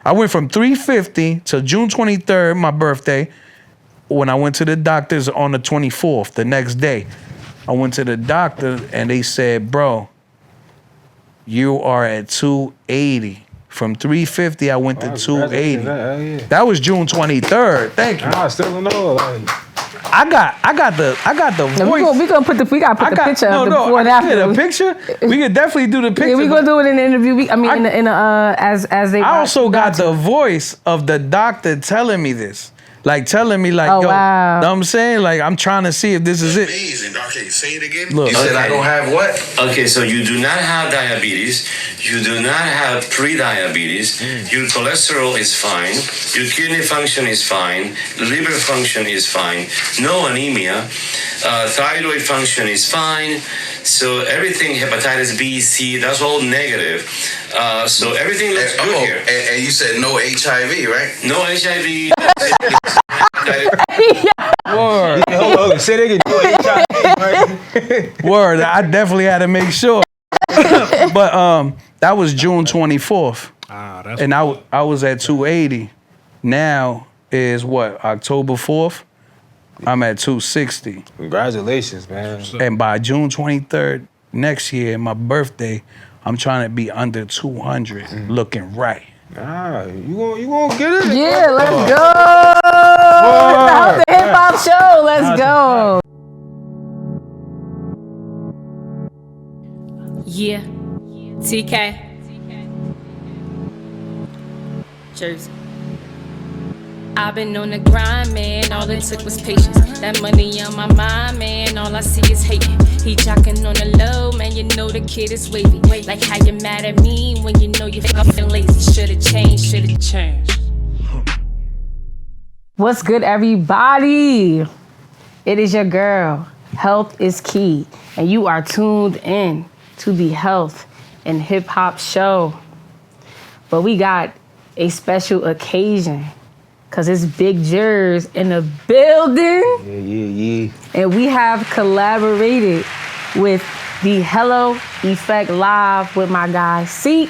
I went from 350 to June 23rd, my birthday, when I went to the doctor's on the 24th, the next day. I went to the doctor and they said, bro, you are at 280. From 350, I went to 280. Yeah. That was June 23rd. Thank you. I still don't know. I got the voice. We gotta put the picture of the before and after. The picture. We could definitely do the picture. Yeah, we gonna do it in the interview. As they. I also got the voice of the doctor telling me this. Like telling me like, oh, yo, wow. know what I'm saying? Like I'm trying to see if this is it. Amazing. Okay, say it again. Look. You said I don't have what? Okay, so you do not have diabetes. You do not have pre-diabetes. Your cholesterol is fine. Your kidney function is fine. Liver function is fine. No anemia. Thyroid function is fine. So everything, hepatitis B, C, that's all negative. So everything looks good here. And you said no HIV, right? No HIV. Word. Hold on, say it again. Word. I definitely had to make sure. But that was June 24th. And I was at 280. Now is what? October 4th? I'm at 260. Congratulations, man. And by June 23rd next year, my birthday, I'm trying to be under 200, looking right. You gonna get it? Yeah, let's go. The Hip Hop Show. Let's go. Yeah. TK. Jersey. I've been on the grind, man. All it took was patience. That money on my mind, man. All I see is hating. He jocking on the low, man. You know the kid is wavy. Like how you mad at me when you know you're fucking lazy. Should've changed. What's good, everybody? It is your girl. Health is key, and you are tuned in to the Health and Hip Hop Show. But we got a special occasion. Cause it's Big Jers in the building. Yeah. And we have collaborated with the Hello Effect Live with my guy, Seek.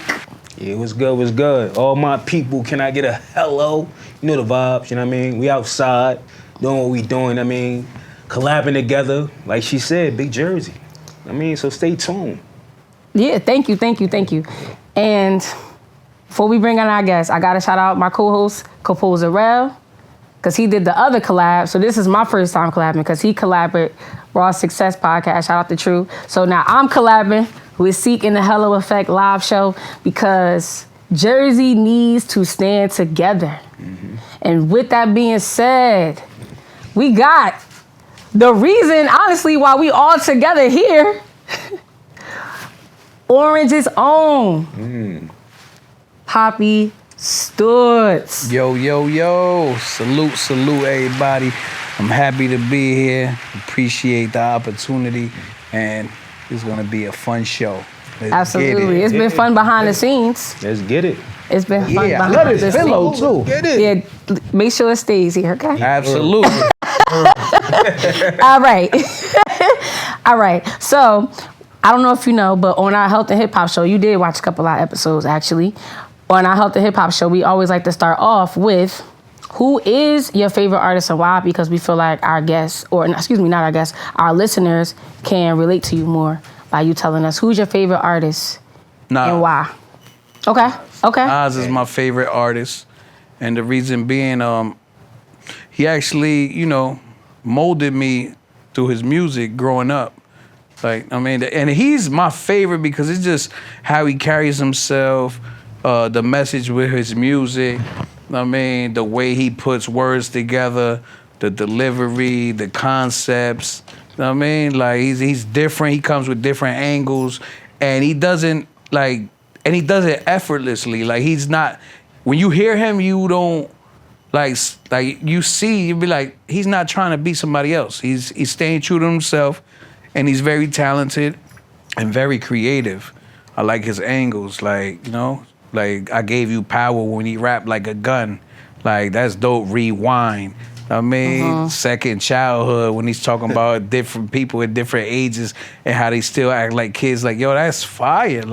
Yeah, what's good? All my people, can I get a hello? You know the vibes, you know what I mean? We outside, doing what we doing, I mean, collabing together, like she said, Big Jersey. I mean, so stay tuned. Yeah, thank you. And before we bring on our guests, I gotta shout out my co-host, Composer Rel, because he did the other collab. So this is my first time collabing because he collabed with Raw Success Podcast. Shout out to True. So now I'm collabing with Seek in the Hello Effect Live Show because Jersey needs to stand together. Mm-hmm. And with that being said, we got the reason, honestly, why we all together here. Orange's own. Papi Storz. Yo. Salute, everybody. I'm happy to be here. Appreciate the opportunity. And it's going to be a fun show. Let's Absolutely. It's been fun behind the scenes. Let's get it. It's been fun I behind love the this scenes. pillow, too. Get it. Yeah, make sure it stays here, okay? Absolutely. All right. So, I don't know if you know, but on our Health and Hip Hop Show, you did watch a couple of episodes, actually. On our Health and Hip Hop Show, we always like to start off with who is your favorite artist and why? Because we feel like our guests, our listeners can relate to you more by you telling us who's your favorite artist and why. Okay. Nas is my favorite artist. And the reason being, he actually, molded me through his music growing up. And he's my favorite because it's just how he carries himself, the message with his music, the way he puts words together, the delivery, the concepts, he's different, he comes with different angles, and he does it effortlessly, he's not, when you hear him, you don't, you'll be like, he's not trying to be somebody else, he's staying true to himself, and he's very talented and very creative. I like his angles, I gave you power when he rapped like a gun. That's dope. Rewind. Second childhood when he's talking about different people at different ages and how they still act like kids. That's fire.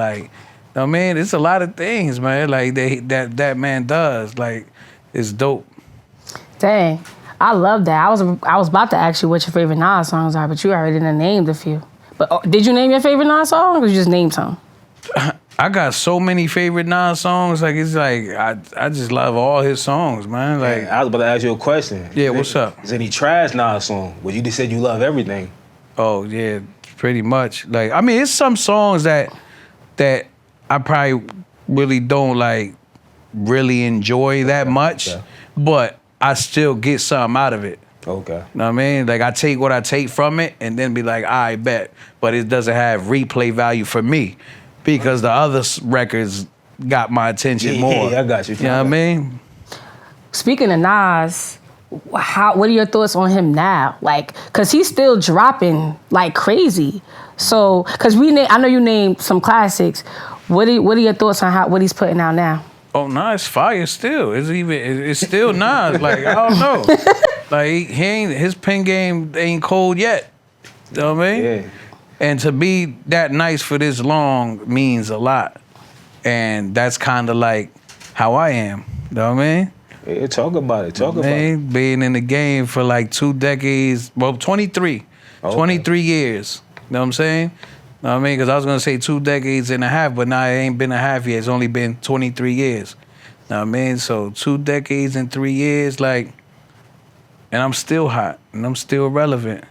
I mean, it's a lot of things, man. Like that man does. Like, it's dope. Dang, I love that. I was about to ask you what your favorite Nas songs are, but you already done named a few. But did you name your favorite Nas song, or you just named some? I got so many favorite Nas songs. Like, it's like I just love all his songs, man. Like, I was about to ask you a question. Yeah, what's up? Is any trash Nas song? Well, you just said you love everything. Oh yeah, pretty much. Like, I mean, it's some songs that I probably really don't like really enjoy that much, but I still get something out of it. Okay. You know what I mean? Like, I take what I take from it and then be like, I bet. But it doesn't have replay value for me because the other records got my attention more. Yeah, I got you. You know what I mean? Speaking of Nas, what are your thoughts on him now? Like, cause he's still dropping like crazy. So, cause I know you named some classics. What are your thoughts on what he's putting out now? Oh, Nas fire still. It's still Nas. Like, I don't know. Like, his pen game ain't cold yet. You know what I mean? Yeah. And to be that nice for this long means a lot. And that's kind of like how I am. You know what I mean? Yeah, talk about it. Being in the game for like 2 decades, well, 23. Okay. 23 years. You know what I'm saying? You know what I mean? Because I was going to say 2 decades and a half, but now it ain't been a half yet. It's only been 23 years. You know what I mean? So 2 decades and 3 years, like, and I'm still hot and I'm still relevant.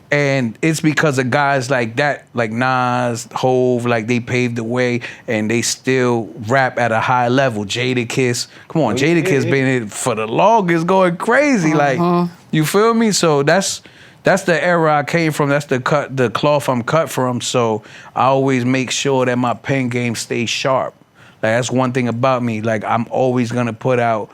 And it's because of guys like that, like Nas, Hove, like they paved the way and they still rap at a high level. Jadakiss, come on, Jadakiss been in for the longest, going crazy. Like, you feel me? So that's the era I came from. That's the cloth I'm cut from. So I always make sure that my pen game stays sharp. Like, that's one thing about me. Like, I'm always gonna put out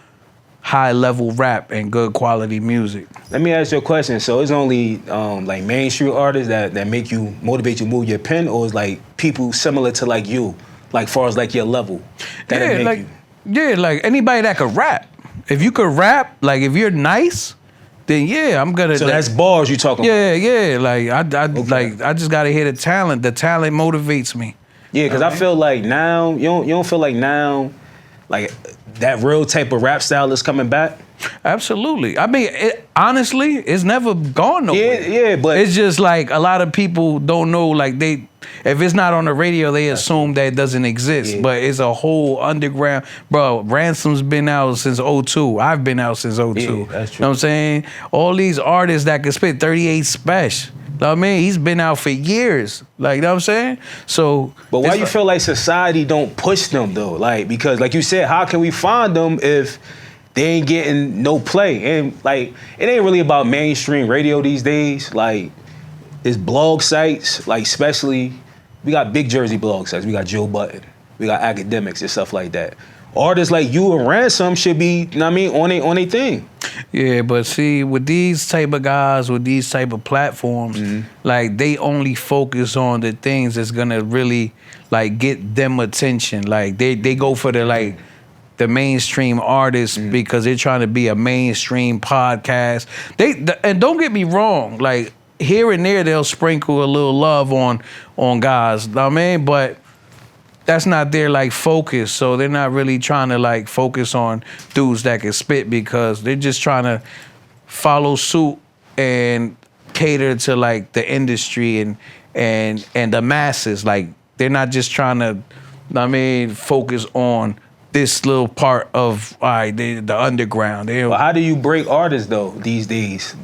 high level rap and good quality music. Let me ask you a question. So it's only like mainstream artists that motivate you to move your pen, or is like people similar to like you, like far as like your level? Like anybody that could rap. If you could rap, like if you're nice, then yeah, I'm gonna. So that's bars you talking about? Yeah. Like I just gotta hear the talent. The talent motivates me. Yeah, because I feel like now you don't feel like now, like that real type of rap style is coming back. Absolutely. I mean, honestly, it's never gone nowhere. Yeah, but it's just like a lot of people don't know. Like if it's not on the radio, they assume that it doesn't exist. Yeah. But it's a whole underground. Bro, Ransom's been out since 2002. I've been out since 2002. Yeah, that's true. You know what I'm saying? All these artists that can spit 38 Special. You know what I mean? He's been out for years. Like, you know what I'm saying? So, but why you feel like society don't push them though? Like, because like you said, how can we find them if they ain't getting no play? And like, it ain't really about mainstream radio these days. Like, it's blog sites, like especially, we got big Jersey blog sites. We got Joe Button. We got academics and stuff like that. Artists like you and Ransom should be, you know what I mean, on a thing. Yeah, but see, with these type of guys, with these type of platforms, like they only focus on the things that's gonna really like get them attention. Like they go for the mainstream artists because they're trying to be a mainstream podcast. And don't get me wrong, like here and there they'll sprinkle a little love on guys. You know what I mean? But that's not their like focus, so they're not really trying to like focus on dudes that can spit because they're just trying to follow suit and cater to like the industry and the masses. Like they're not just trying to, focus on this little part of the underground. But how do you break artists though these days?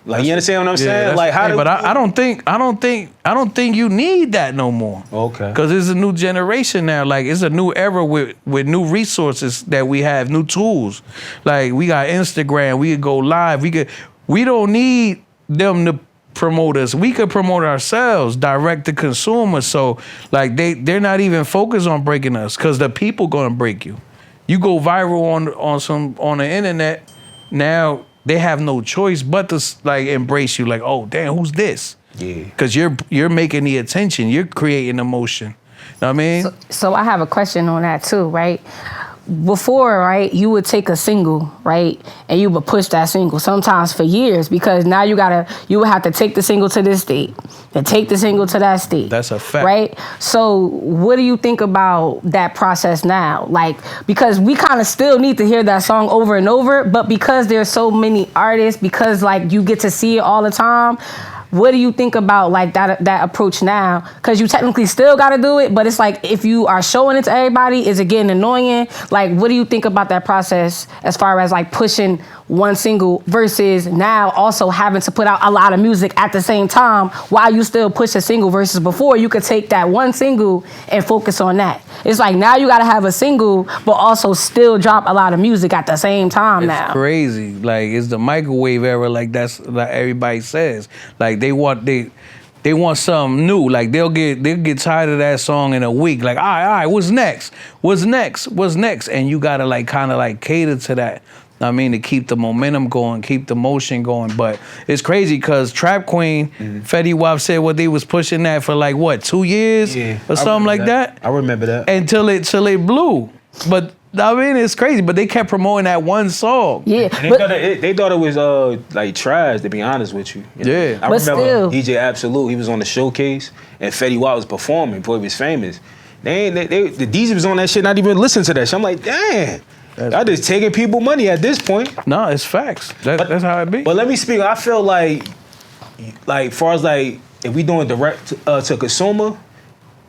Like, you understand what I'm saying? Like, how? But I don't think you need that no more. Okay. Because it's a new generation now. Like, it's a new era with new resources that we have, new tools. Like, we got Instagram. We could go live. We don't need them to promote us. We could promote ourselves, direct to consumer. So, like, they're not even focused on breaking us because the people gonna break you. You go viral on the internet now. They have no choice but to like embrace you. Like, oh damn, who's this? Yeah. Because you're making the attention. You're creating emotion. Know what I mean? So I have a question on that too, right? before, right, you would take a single, right, and you would push that single sometimes for years, because now you would have to take the single to this state and take the single to that state. That's a fact. Right? So what do you think about that process now? Like, because we kind of still need to hear that song over and over, but because there's so many artists, because like you get to see it all the time, what do you think about like that approach now? Because you technically still got to do it, but it's like if you are showing it to everybody, is it getting annoying? Like, what do you think about that process as far as like pushing one single versus now also having to put out a lot of music at the same time while you still push a single, versus before you could take that one single and focus on that? It's like now you got to have a single, but also still drop a lot of music at the same time now. It's crazy. Like, it's the microwave era, like that's like everybody says. Like they want something new. Like they'll get tired of that song in a week. Like, all right, what's next? And you gotta like kind of like cater to that. I mean, to keep the momentum going, keep the motion going. But it's crazy because Trap Queen, Fetty Wap said what they was pushing that for like what, 2 years or something like that. I remember that. Until it blew. But I mean, it's crazy. But they kept promoting that one song. Yeah, And they thought it was like trash, to be honest with you. You know? Yeah. I But remember still. DJ Absolute. He was on the showcase, and Fetty Wap was performing before he was famous. The DJ was on that shit, not even listening to that shit. I'm like, damn. Y'all just taking people money at this point. No, it's facts. That's how it be. But let me speak. I feel like far as like if we doing direct to consumer,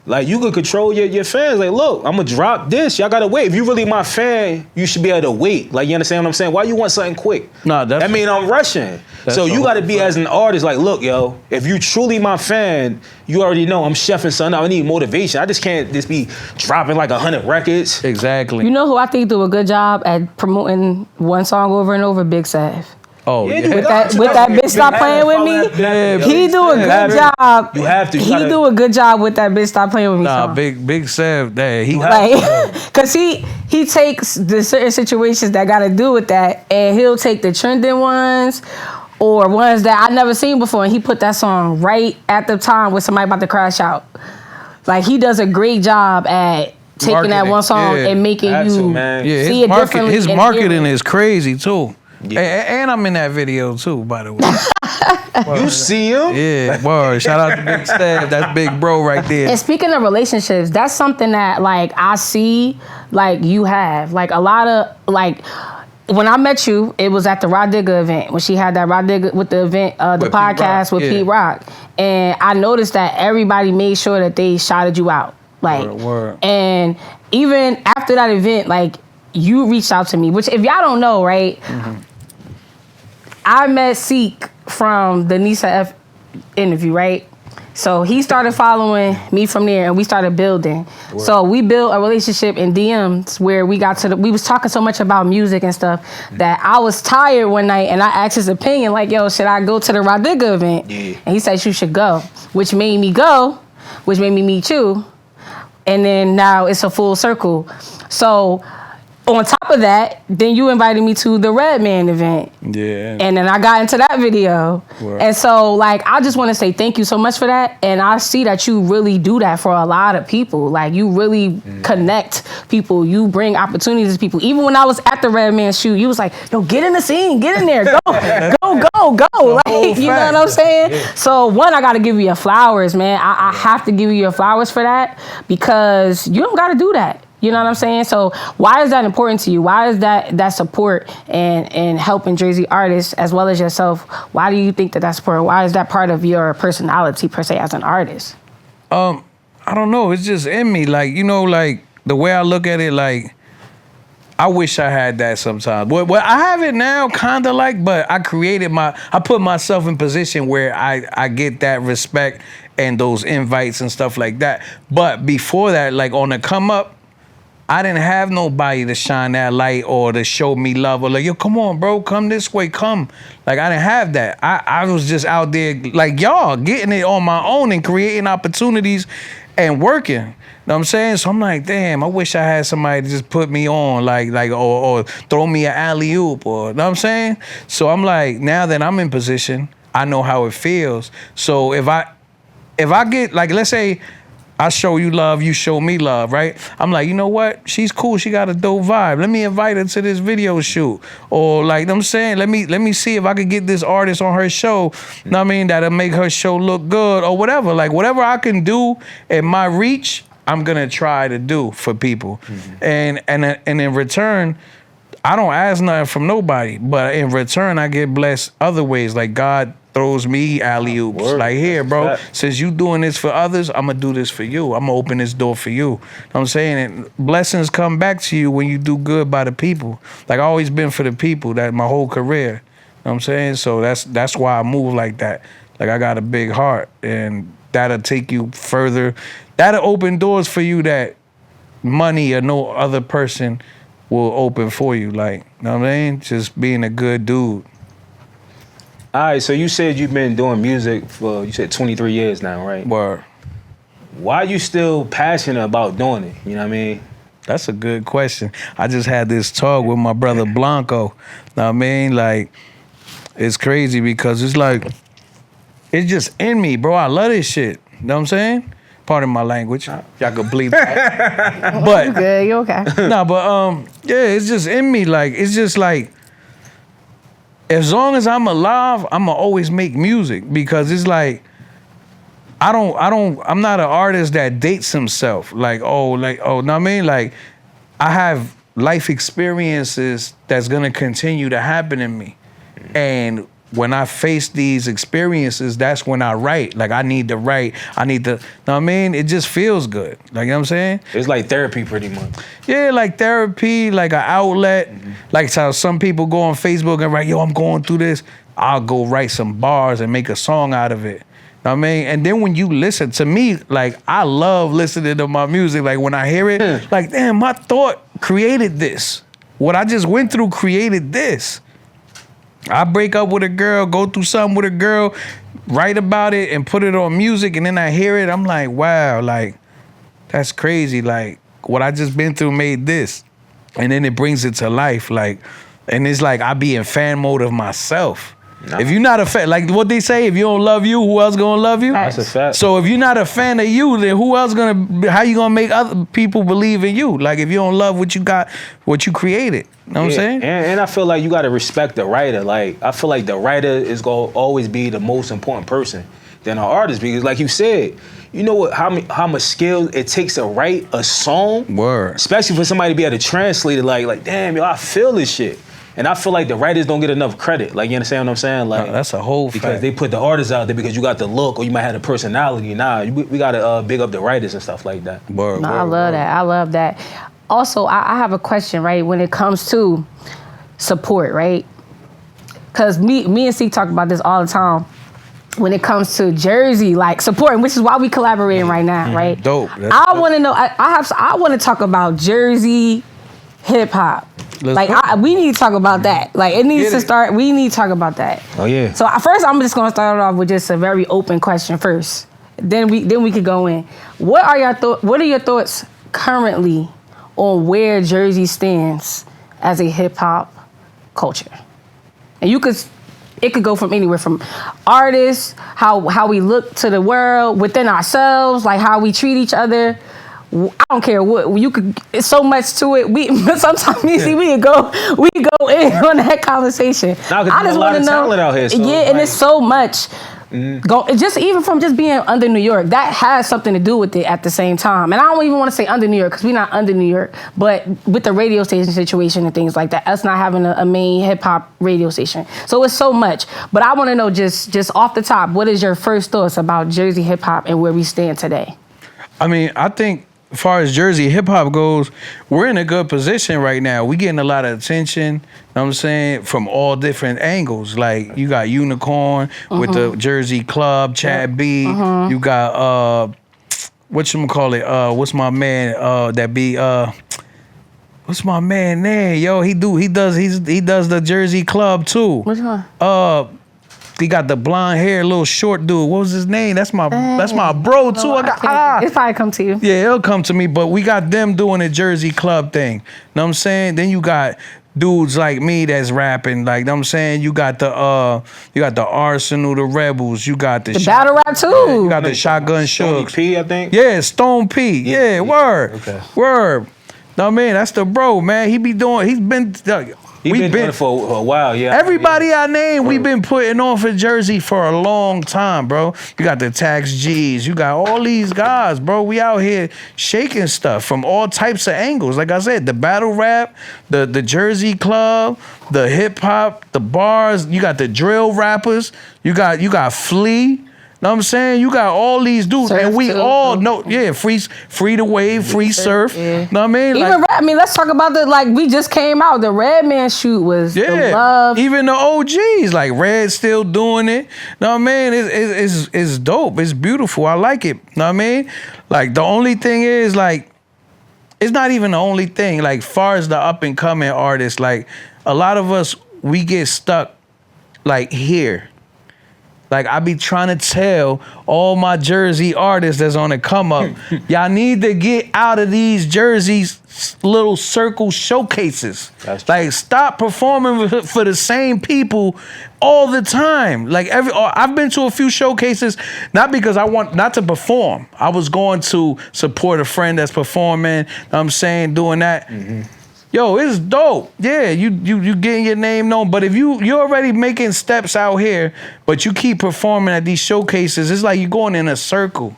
like you could control your fans. Like, look, I'm gonna drop this. Y'all gotta wait. If you really my fan, you should be able to wait. Like, you understand what I'm saying? Why you want something quick? No, that mean I'm rushing. So you gotta be as an artist. Like, look, yo, if you truly my fan, you already know I'm chefing something out. I need motivation. I just can't just be dropping like 100 records. Exactly. you know who I think do a good job at promoting one song over and over? Big Sav. Oh, Yeah, yeah. With that bitch stop playing with me. Yeah, He do a good job. You have to. He do a good job with that bitch stop playing with me. Nah, song. Big Sav, he Like, cause he takes the certain situations that got to do with that, and he'll take the trending ones or ones that I never seen before, and he put that song right at the time with somebody about to crash out. Like, he does a great job at taking that Marketing, one song yeah. and making That's you it, man. Yeah, see it differently. his and marketing hear it. is crazy too. Yeah. And I'm in that video too, by the way. You see him? Yeah, word. Shout out to Big Sav. That's big bro right there. And speaking of relationships, that's something that like I see like you have. Like a lot of like when I met you, it was at the Rod Digger event when she had that Rod Digger with the event, the With Pete podcast Rock, with yeah. Pete Rock. And I noticed that everybody made sure that they shouted you out. Like Word. and even after that event, like you reached out to me, which if y'all don't know, right? I met Seek from the Nisa F interview, right? So he started following me from there, and we started building. So we built a relationship in DMs where we was talking so much about music and stuff that I was tired one night, and I asked his opinion, like, yo, should I go to the Rodiga event? Yeah. And he said you should go, which made me go, which made me meet you. And then now it's a full circle. So on top of that, then you invited me to the Redman event. Yeah. And then I got into that video. Word. And so, like, I just want to say thank you so much for that. And I see that you really do that for a lot of people. Like, you really connect people. You bring opportunities to people. Even when I was at the Redman shoot, you was like, yo, get in the scene. Get in there. Go. Like, you know what I'm saying? Yeah. So, one, I got to give you your flowers, man. I have to give you your flowers for that because you don't got to do that. You know what I'm saying? So why is that important to you? Why is that support and helping Jersey artists as well as yourself? Why do you think that that's important? Why is that part of your personality per se as an artist? I don't know. It's just in me. Like, you know, like the way I look at it, like I wish I had that sometimes. Well, I have it now, kind of like, but I put myself in position where I get that respect and those invites and stuff like that. But before that, like on the come up, I didn't have nobody to shine that light or to show me love or like, yo, come on, bro, come this way, come. Like, I didn't have that. I was just out there like y'all, getting it on my own and creating opportunities and working. You know what I'm saying? So I'm like, damn, I wish I had somebody to just put me on, like or throw me an alley-oop or, you know what I'm saying? So I'm like, now that I'm in position, I know how it feels. So if I get, like, let's say, I show you love, you show me love, right? I'm like, you know what? She's cool. She got a dope vibe. Let me invite her to this video shoot. Or like I'm saying, let me see if I could get this artist on her show. You know what I mean? That'll make her show look good or whatever. Like whatever I can do in my reach, I'm gonna try to do for people. And in return, I don't ask nothing from nobody, but in return I get blessed other ways. Like God throws me alley-oops. Like, here, bro, since you doing this for others, I'm going to do this for you. I'm going to open this door for you. You know what I'm saying? And blessings come back to you when you do good by the people. Like, I always been for the people that my whole career. You know what I'm saying? So that's why I move like that. Like, I got a big heart, and that'll take you further. That'll open doors for you that money or no other person will open for you. Like, you know what I mean? Just being a good dude. All right, so you said you've been doing music for, you said 23 years now, right? Word. Why are you still passionate about doing it? You know what I mean? That's a good question. I just had this talk with my brother Blanco. Know what I mean? Like, it's crazy because it's like, it's just in me, bro. I love this shit. You know what I'm saying? Pardon my language. Y'all can bleep that. But, you good, you okay. Nah, but yeah, it's just in me. Like, it's just like, as long as I'm alive, I'ma always make music because it's like I'm not an artist that dates himself. Know what I mean? Like, I have life experiences that's gonna continue to happen in me. And when I face these experiences, that's when I write. Like, I need to write. Know what I mean? It just feels good. Like, you know what I'm saying? It's like therapy pretty much. Yeah, like therapy, like an outlet. Like how some people go on Facebook and write, yo, I'm going through this. I'll go write some bars and make a song out of it. Know what I mean? And then when you listen to me, like, I love listening to my music. Like, when I hear it, like, damn, my thought created this. What I just went through created this. I break up with a girl, go through something with a girl, write about it and put it on music, and then I hear it, I'm like, wow, like, that's crazy. Like, what I just been through made this. And then it brings it to life. Like, and it's like I be in fan mode of myself. Nah. If you're not a fan, like what they say, if you don't love you, who else gonna love you? That's a fact. So if you're not a fan of you, then who else how you gonna make other people believe in you? Like, if you don't love what you got, what you created. You know what I'm saying? And I feel like you gotta respect the writer. Like, I feel like the writer is gonna always be the most important person than an artist, because like you said, you know what? How much skill it takes to write a song. Word. Especially for somebody to be able to translate it. Like damn, yo, I feel this shit. And I feel like the writers don't get enough credit. Like, you understand what I'm saying? Like, that's a whole because fact. they put the artists out there because you got the look or you might have the personality. Nah, we gotta big up the writers and stuff like that. Word, No, I love that. I love that. Also, I have a question, right? When it comes to support, right? Because me and C talk about this all the time. When it comes to Jersey, like, supporting, which is why we collaborating right now, right? Dope. I want to know. I want to talk about Jersey hip hop. We need to talk about that. Like, it needs to start. We need to talk about that. Oh yeah. So first, I'm just gonna start off with just a very open question first. Then we could go in. What are your thoughts currently on where Jersey stands as a hip hop culture? And it could go from anywhere, from artists, how we look to the world, within ourselves, like how we treat each other. I don't care what you could. It's so much to it. Sometimes we go in on that conversation. I just want to know. Out here, so and it's so much. Just even from just being under New York, that has something to do with it at the same time. And I don't even want to say under New York because we're not under New York, but with the radio station situation and things like that, us not having a main hip hop radio station. So it's so much. But I want to know just off the top, what is your first thoughts about Jersey hip hop and where we stand today? I mean, I think, as far as Jersey hip hop goes, we're in a good position right now. We getting a lot of attention, you know what I'm saying, from all different angles. Like, you got Unicorn with the Jersey Club, Chad B. You got whatchamacallit, what's my man what's my man name? Yo, he does the Jersey Club too. Which one? He got the blonde hair, little short dude. What was his name? That's my bro too. It's probably come to you. Yeah, it'll come to me. But we got them doing a Jersey Club thing. Know what I'm saying? Then you got dudes like me that's rapping. Like, know what I'm saying, you got the Arsenal, the Rebels, you got the battle rap too. You got the Shotgun Stony Shooks. P, I think. Yeah, Stone P. Yeah, word. Okay. Word. No, man, that's the bro, man. He's been doing it for a while, yeah. Everybody I name, we've been putting on for Jersey for a long time, bro. You got the Tax G's, you got all these guys, bro. We out here shaking stuff from all types of angles. Like I said, the battle rap, the Jersey club, the hip hop, the bars. You got the drill rappers. You got Flea. Know what I'm saying? You got all these dudes, Surf and we too. all know, free the wave, free surf. Yeah. Know what I mean? Even rap, let's talk about we just came out. The Redman shoot was the love. Even the OGs, like Red still doing it. Know what I mean? It's dope. It's beautiful. I like it. Know what I mean? Like, the only thing is, like, it's not even the only thing. Like, far as the up and coming artists, like, a lot of us, we get stuck, like, here. Like, I be trying to tell all my Jersey artists that's on the come up, y'all need to get out of these Jersey's little circle showcases. Like, stop performing for the same people all the time. Like, I've been to a few showcases, not because I want not to perform. I was going to support a friend that's performing, know what I'm saying, doing that. Mm-hmm. Yo, it's dope. Yeah, you getting your name known. But if you're already making steps out here, but you keep performing at these showcases, it's like you're going in a circle.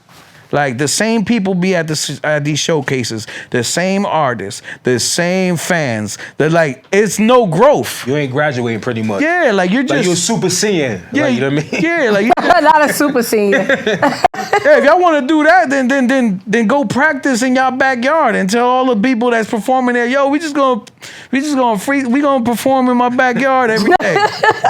Like, the same people be at these showcases, the same artists, the same fans. They're like, it's no growth. You ain't graduating pretty much. Yeah, like you're just like you're super senior. Yeah, like, you know what I mean? Yeah, like not a super senior. Yeah, if y'all want to do that, then go practice in y'all backyard and tell all the people that's performing there, yo, we gonna perform in my backyard every day.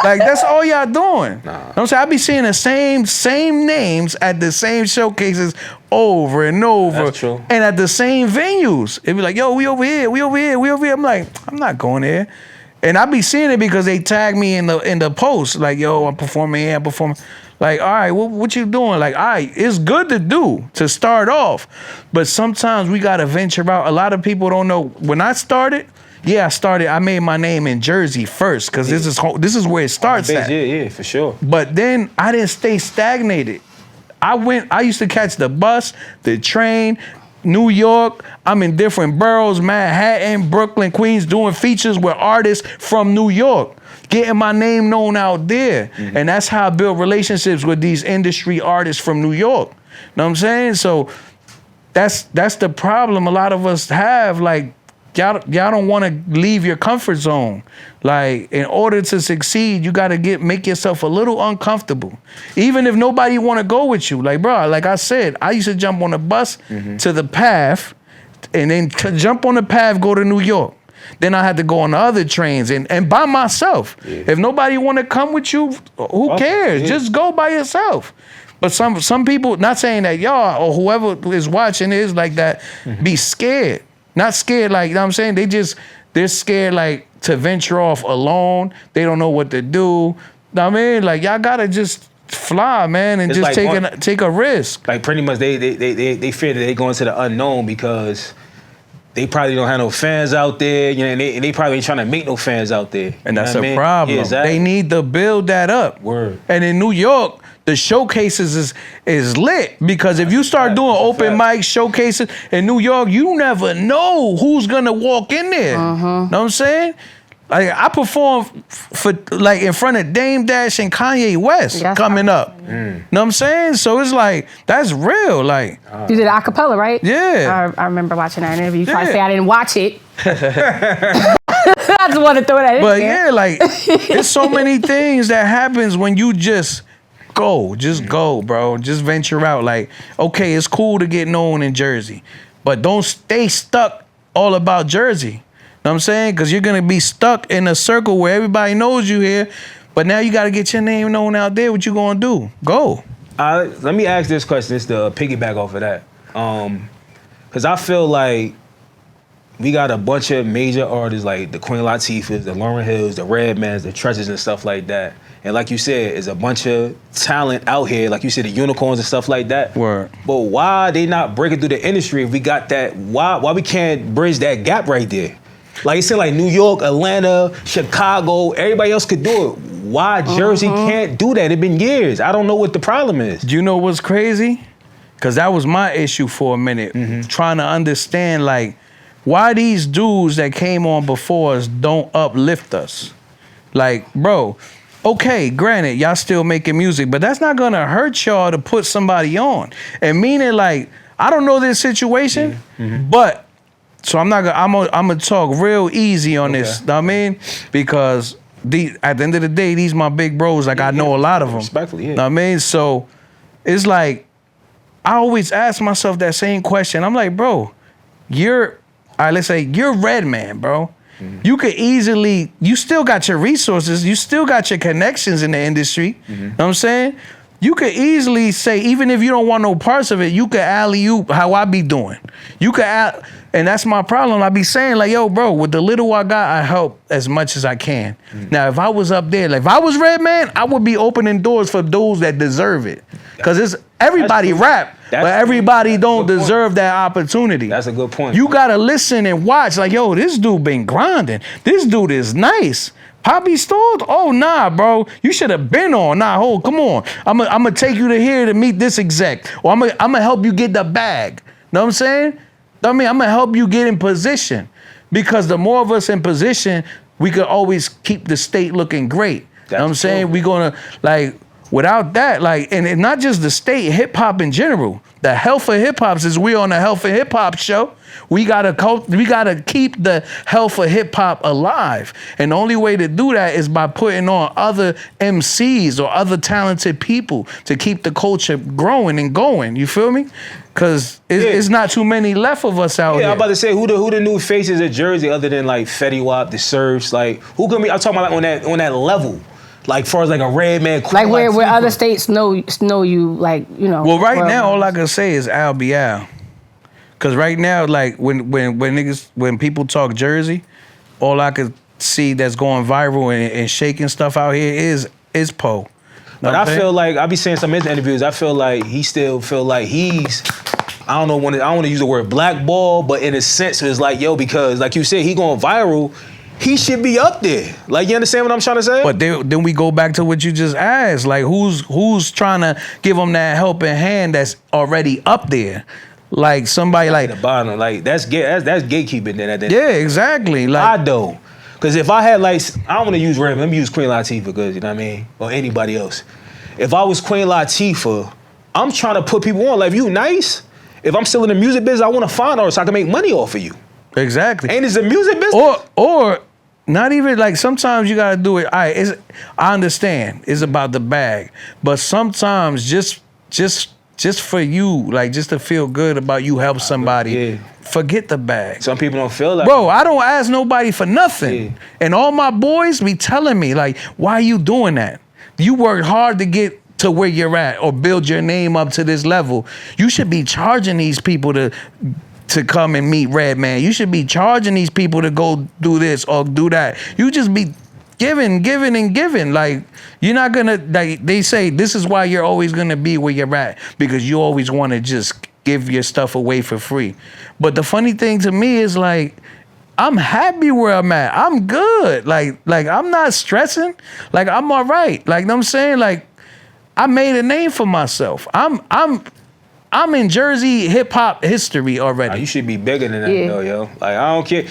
Like, that's all y'all doing. Nah. You know what I'm saying? I be seeing the same names at the same showcases over and over. That's true. And at the same venues. It be like, yo, we over here. I'm like, I'm not going there. And I be seeing it because they tag me in the post. Like, yo, I'm performing here, I'm performing. Like, all right, what you doing? Like, all right, it's good to do, to start off. But sometimes we got to venture out. A lot of people don't know. When I started, I made my name in Jersey first because this is where it starts at. Yeah, for sure. But then I didn't stay stagnated. I used to catch the bus, the train, New York. I'm in different boroughs, Manhattan, Brooklyn, Queens, doing features with artists from New York, getting my name known out there. Mm-hmm. And that's how I built relationships with these industry artists from New York. Know what I'm saying? So that's the problem a lot of us have. Like, y'all don't want to leave your comfort zone. Like, in order to succeed, you got to make yourself a little uncomfortable. Even if nobody want to go with you. Like, bro, like I said, I used to jump on the bus to the Path and then jump on the Path, go to New York. Then I had to go on the other trains and by myself. Yeah. If nobody want to come with you, who cares? Yeah. Just go by yourself. But some people, not saying that y'all or whoever is watching is like that, be scared. Not scared, like, you know what I'm saying? They're scared, like, to venture off alone. They don't know what to do. Know what I mean? Like, y'all gotta just fly, man, and it's just like take a risk. Like, pretty much they fear that they go into the unknown because they probably don't have no fans out there, you know, and they probably ain't trying to make no fans out there. And that's a problem. Yeah, exactly. They need to build that up. Word. And in New York, the showcases is lit because if you start doing open mic showcases in New York, you never know who's gonna walk in there. Know what I'm saying? Like, I performed for like in front of Dame Dash and Kanye West coming up. Know what I'm saying? So it's like, that's real. Like, you did acapella, right? Yeah. I remember watching that interview. You probably say I didn't watch it. I just want to throw that in but there. Yeah, like, there's so many things that happens when you just go, bro. Just venture out. Like, okay, it's cool to get known in Jersey, but don't stay stuck all about Jersey. Know what I'm saying? Because you're going to be stuck in a circle where everybody knows you here, but now you got to get your name known out there. What you going to do? Go. Let me ask this question, just to piggyback off of that. Because I feel like we got a bunch of major artists like the Queen Latifahs, the Lauryn Hills, the Redmans, the Treasures and stuff like that. And like you said, there's a bunch of talent out here, like you said, the unicorns and stuff like that. Word. But why they not breaking through the industry if we got that? Why we can't bridge that gap right there? Like it said, like New York, Atlanta, Chicago, everybody else could do it. Why Jersey can't do that? It's been years. I don't know what the problem is. Do you know what's crazy? Because that was my issue for a minute, trying to understand, like, why these dudes that came on before us don't uplift us. Like, bro, okay, granted, y'all still making music, but that's not gonna hurt y'all to put somebody on. And meaning, like, I don't know this situation, but, so I'm gonna talk real easy on this, know what I mean? Because at the end of the day, these my big bros, like I know a lot of them. Respectfully, yeah. Know what I mean? So it's like, I always ask myself that same question. I'm like, bro, let's say you're Redman, bro. You could easily, you still got your resources, you still got your connections in the industry. Know what I'm saying? You could easily say, even if you don't want no parts of it, you could alley-oop how I be doing. You could and that's my problem. I be saying like, yo, bro, with the little I got, I help as much as I can. Now, if I was up there, like if I was Redman, I would be opening doors for those that deserve it. Because it's everybody rap, but everybody don't deserve that opportunity. That's a good point. You gotta listen and watch. Like, yo, this dude been grinding. This dude is nice. Papi Storz? Oh, nah, bro. You should have been on. Nah, come on. I'm gonna take you to here to meet this exec. Or I'm gonna help you get the bag. Know what I'm saying? I mean, I'm gonna help you get in position. Because the more of us in position, we could always keep the state looking great. Know what I'm saying? We gonna, like, without that, like, and not just the state, hip hop in general. The health of hip hop, since we're on the health of hip hop show, we gotta keep the health of hip hop alive. And the only way to do that is by putting on other MCs or other talented people to keep the culture growing and going. You feel me? Cause it's not too many left of us out here. Yeah, I'm about to say who the new faces of Jersey other than like Fetty Wap, the Surfs, like who can be? I'm talking about like on that level. Like far as like a Redman, like where other states know you, like, you know. Well, right now all I can say is Al be Al. Cause right now, like when people talk Jersey, all I could see that's going viral and shaking stuff out here is Poe. But I feel like I be saying some of his interviews. I feel like he still feel like he's. I don't want to use the word blackball, but in a sense, it's like, yo, because like you said, he going viral. He should be up there. Like, you understand what I'm trying to say? But then we go back to what you just asked. Like, who's trying to give him that helping hand that's already up there? Like somebody like the bottom, like that's gatekeeping. Then at that. Yeah, exactly. Like I do, because if I had like, I don't want to use Redman. Let me use Queen Latifah, because you know what I mean, or anybody else. If I was Queen Latifah, I'm trying to put people on. Like, if you nice, if I'm still in the music business, I want to find artists so I can make money off of you. Exactly. And it's a music business. Or not even like sometimes you gotta do it. I understand it's about the bag, but sometimes just for you, like just to feel good about you help somebody. Forget the bag. Some people don't feel that. Bro, I don't ask nobody for nothing. And all my boys be telling me like, why are you doing that? You worked hard to get to where you're at or build your name up to this level. You should be charging these people to come and meet Redman. You should be charging these people to go do this or do that. You just be giving and giving. Like, you're not gonna, like they say, this is why you're always gonna be where you're at, because you always wanna just give your stuff away for free. But the funny thing to me is like, I'm happy where I'm at. I'm good. Like I'm not stressing. Like, I'm all right. Like, know what I'm saying? Like, I made a name for myself. I'm in Jersey hip hop history already. You should be bigger than that, though, yo. Like, I don't care.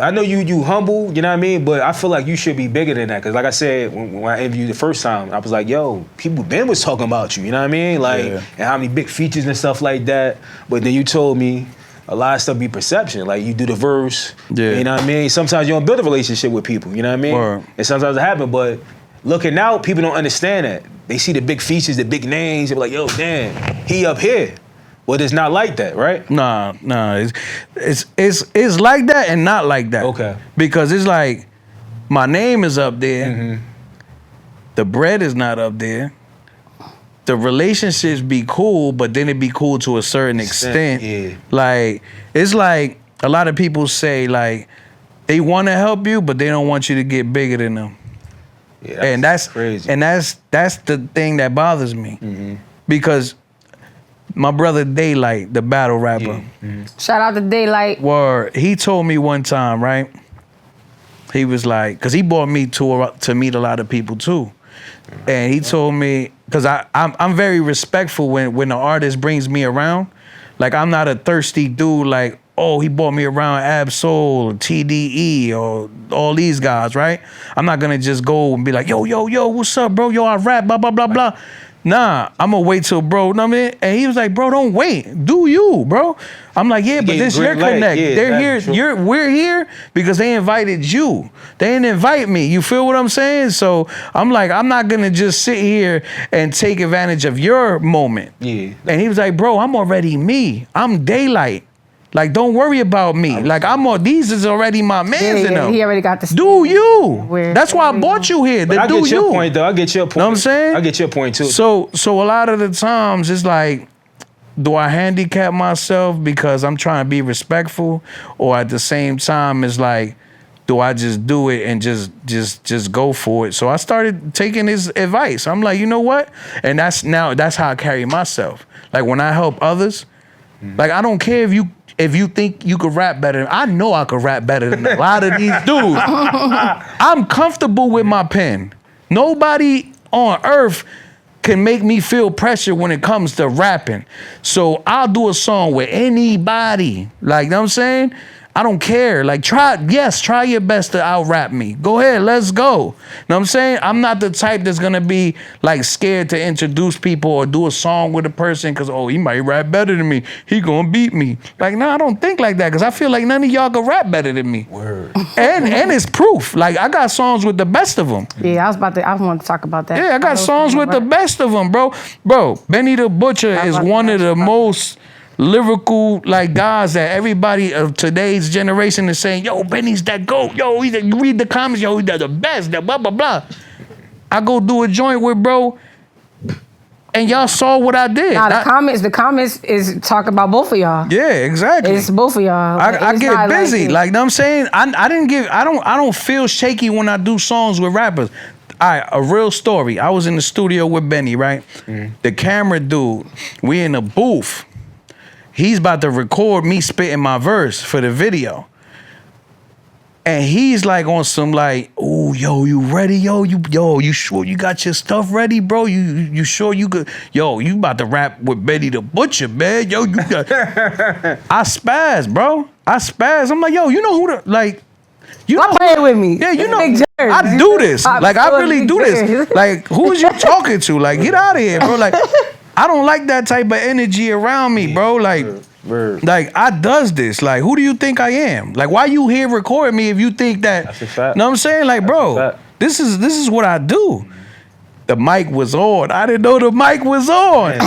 I know you humble, you know what I mean? But I feel like you should be bigger than that. Because like I said, when I interviewed you the first time, I was like, yo, people Ben was talking about you, you know what I mean? Like, and how many big features and stuff like that. But then you told me a lot of stuff be perception. Like, you do the verse, you know what I mean? Sometimes you don't build a relationship with people, you know what I mean? And sometimes it happens, but looking out, people don't understand that. They see the big features, the big names, they're like, yo, damn, he up here. But it's not like that, right? Nah. It's like that and not like that. Okay. Because it's like, my name is up there. The bread is not up there. The relationships be cool, but then it be cool to a certain extent. Like, it's like a lot of people say, like, they want to help you, but they don't want you to get bigger than them. And that's crazy. And that's the thing that bothers me. Because my brother Daylight, the battle rapper. Shout out to Daylight. He told me one time, right? He was like, because he brought me to meet a lot of people too. And he told me, because I'm very respectful when the artist brings me around. Like, I'm not a thirsty dude like, oh, he brought me around Ab-Soul or TDE or all these guys, right? I'm not gonna just go and be like, yo, what's up, bro? Yo, I rap, blah, blah, blah, blah. Nah, I'm gonna wait till bro, know what I mean? And he was like, bro, don't wait. Do you, bro? I'm like, yeah, but this your connect. Yeah, they're here, we're here because they invited you. They didn't invite me. You feel what I'm saying? So I'm like, I'm not gonna just sit here and take advantage of your moment. Yeah. And he was like, bro, I'm already me. I'm daylight. Like, don't worry about me. Like, these is already my mans in them. He already got the Do you? That's why I brought you here. But I get your point, though. I get your point. Know what I'm saying? I get your point, too. So a lot of the times, it's like, do I handicap myself because I'm trying to be respectful? Or at the same time, it's like, do I just do it and just go for it? So I started taking his advice. I'm like, you know what? And that's how I carry myself. Like, when I help others, like, I don't care if you think you could rap better. I know I could rap better than a lot of these dudes. I'm comfortable with my pen. Nobody on earth can make me feel pressure when it comes to rapping. So I'll do a song with anybody. Like, you know what I'm saying? I don't care. Like, try your best to out-rap me. Go ahead, let's go. Know what I'm saying? I'm not the type that's gonna be, like, scared to introduce people or do a song with a person because, oh, he might rap better than me. He gonna beat me. Like, no, I don't think like that because I feel like none of y'all can rap better than me. Word. And it's proof. Like, I got songs with the best of them. Yeah, I wanted to talk about that. Yeah, I got songs with the best of them, bro. Bro, Benny the Butcher is one of the most lyrical, like, guys that everybody of today's generation is saying, yo, Benny's that GOAT. Yo, you read the comments, yo, he's the best, that blah, blah, blah. I go do a joint with bro, and y'all saw what I did. Nah, the comments is talking about both of y'all. Yeah, exactly. It's both of y'all. I get busy. Like, know what I'm saying? I don't feel shaky when I do songs with rappers. All right, a real story. I was in the studio with Benny, right? The camera dude, we in a booth. He's about to record me spitting my verse for the video. And he's like on some like, oh, yo, you ready? You sure you got your stuff ready, bro? You sure you could? Yo, you about to rap with Benny the Butcher, man. Yo, you got... I spaz, bro. I'm like, yo, you know who the, like, you Stop playing with me. Yeah, you know, Big Jerz. I do this. Like, I really do this. Like, who is you talking to? Like, get out of here, bro. Like, I don't like that type of energy around me, bro. Like, like, I does this. Like, who do you think I am? Like, why you here recording me if you think that? That's a fact. Know what I'm saying? Like, bro, this is what I do. The mic was on. I didn't know the mic was on.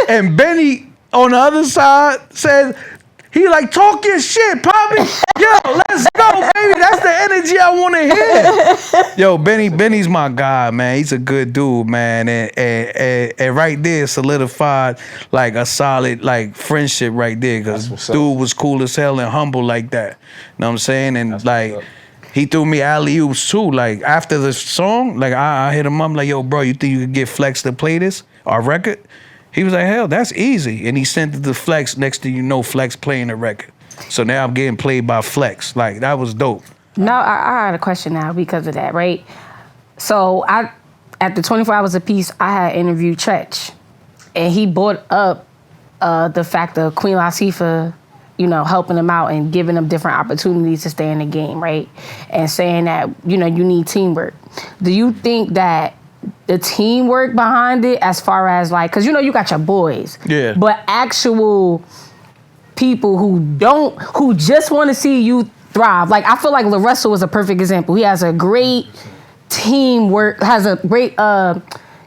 And Benny on the other side said, he like, talk your shit, Papi. Yo, let's go, baby. That's the energy I want to hear. Yo, Benny's my guy, man. He's a good dude, man. And right there solidified like a solid like friendship right there. Because dude was cool as hell and humble like that. Know what I'm saying? And like, he threw me alley-oops too. Like, after the song, like, I hit him up like, yo, bro, you think you could get Flex to play this, our record? He was like, hell, that's easy. And he sent it to Flex. Next thing you know, Flex playing the record. So now I'm getting played by Flex. Like, that was dope. No, I had a question now because of that, right? So at the 24 Hours of Peace, I had interviewed Tretch. And he brought up the fact of Queen Latifah, you know, helping him out and giving him different opportunities to stay in the game, right? And saying that, you know, you need teamwork. Do you think that the teamwork behind it, as far as like, because you know you got your boys, yeah, but actual people who just want to see you thrive. Like, I feel like LaRussell is a perfect example. He has a great teamwork, has a great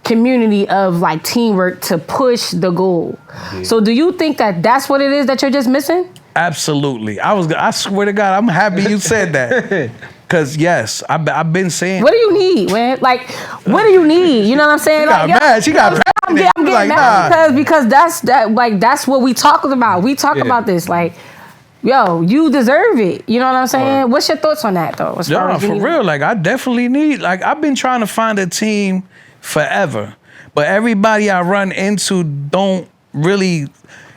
community of like teamwork to push the goal. Yeah. So do you think that that's what it is that you're just missing? Absolutely. I swear to God, I'm happy you said that. Cause yes, I've been saying. What do you need, man? Like, what do you need? You know what I'm saying? She got mad. She got I'm getting like, mad nah. because that's what we talking about. We talk about this like, yo, you deserve it. You know what I'm saying? What's your thoughts on that though? As far as for real, like, I definitely need. Like, I've been trying to find a team forever, but everybody I run into don't really.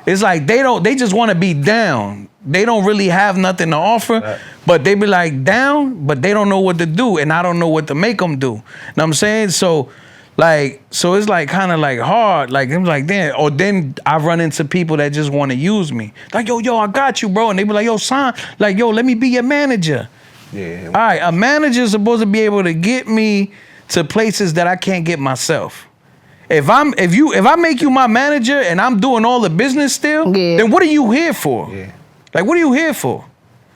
It's like they just want to be down. they don't really have nothing to offer, but they be like down, but they don't know what to do, and I don't know what to make them do. Know what I'm saying? So it's like kind of like hard. Like I'm like, damn. Or then I run into people that just want to use me. Like, yo, I got you, bro. And they be like, yo, son, like, yo, let me be your manager. Yeah. All right, a manager is supposed to be able to get me to places that I can't get myself. If I make you my manager and I'm doing all the business still, then what are you here for? Yeah. Like, what are you here for?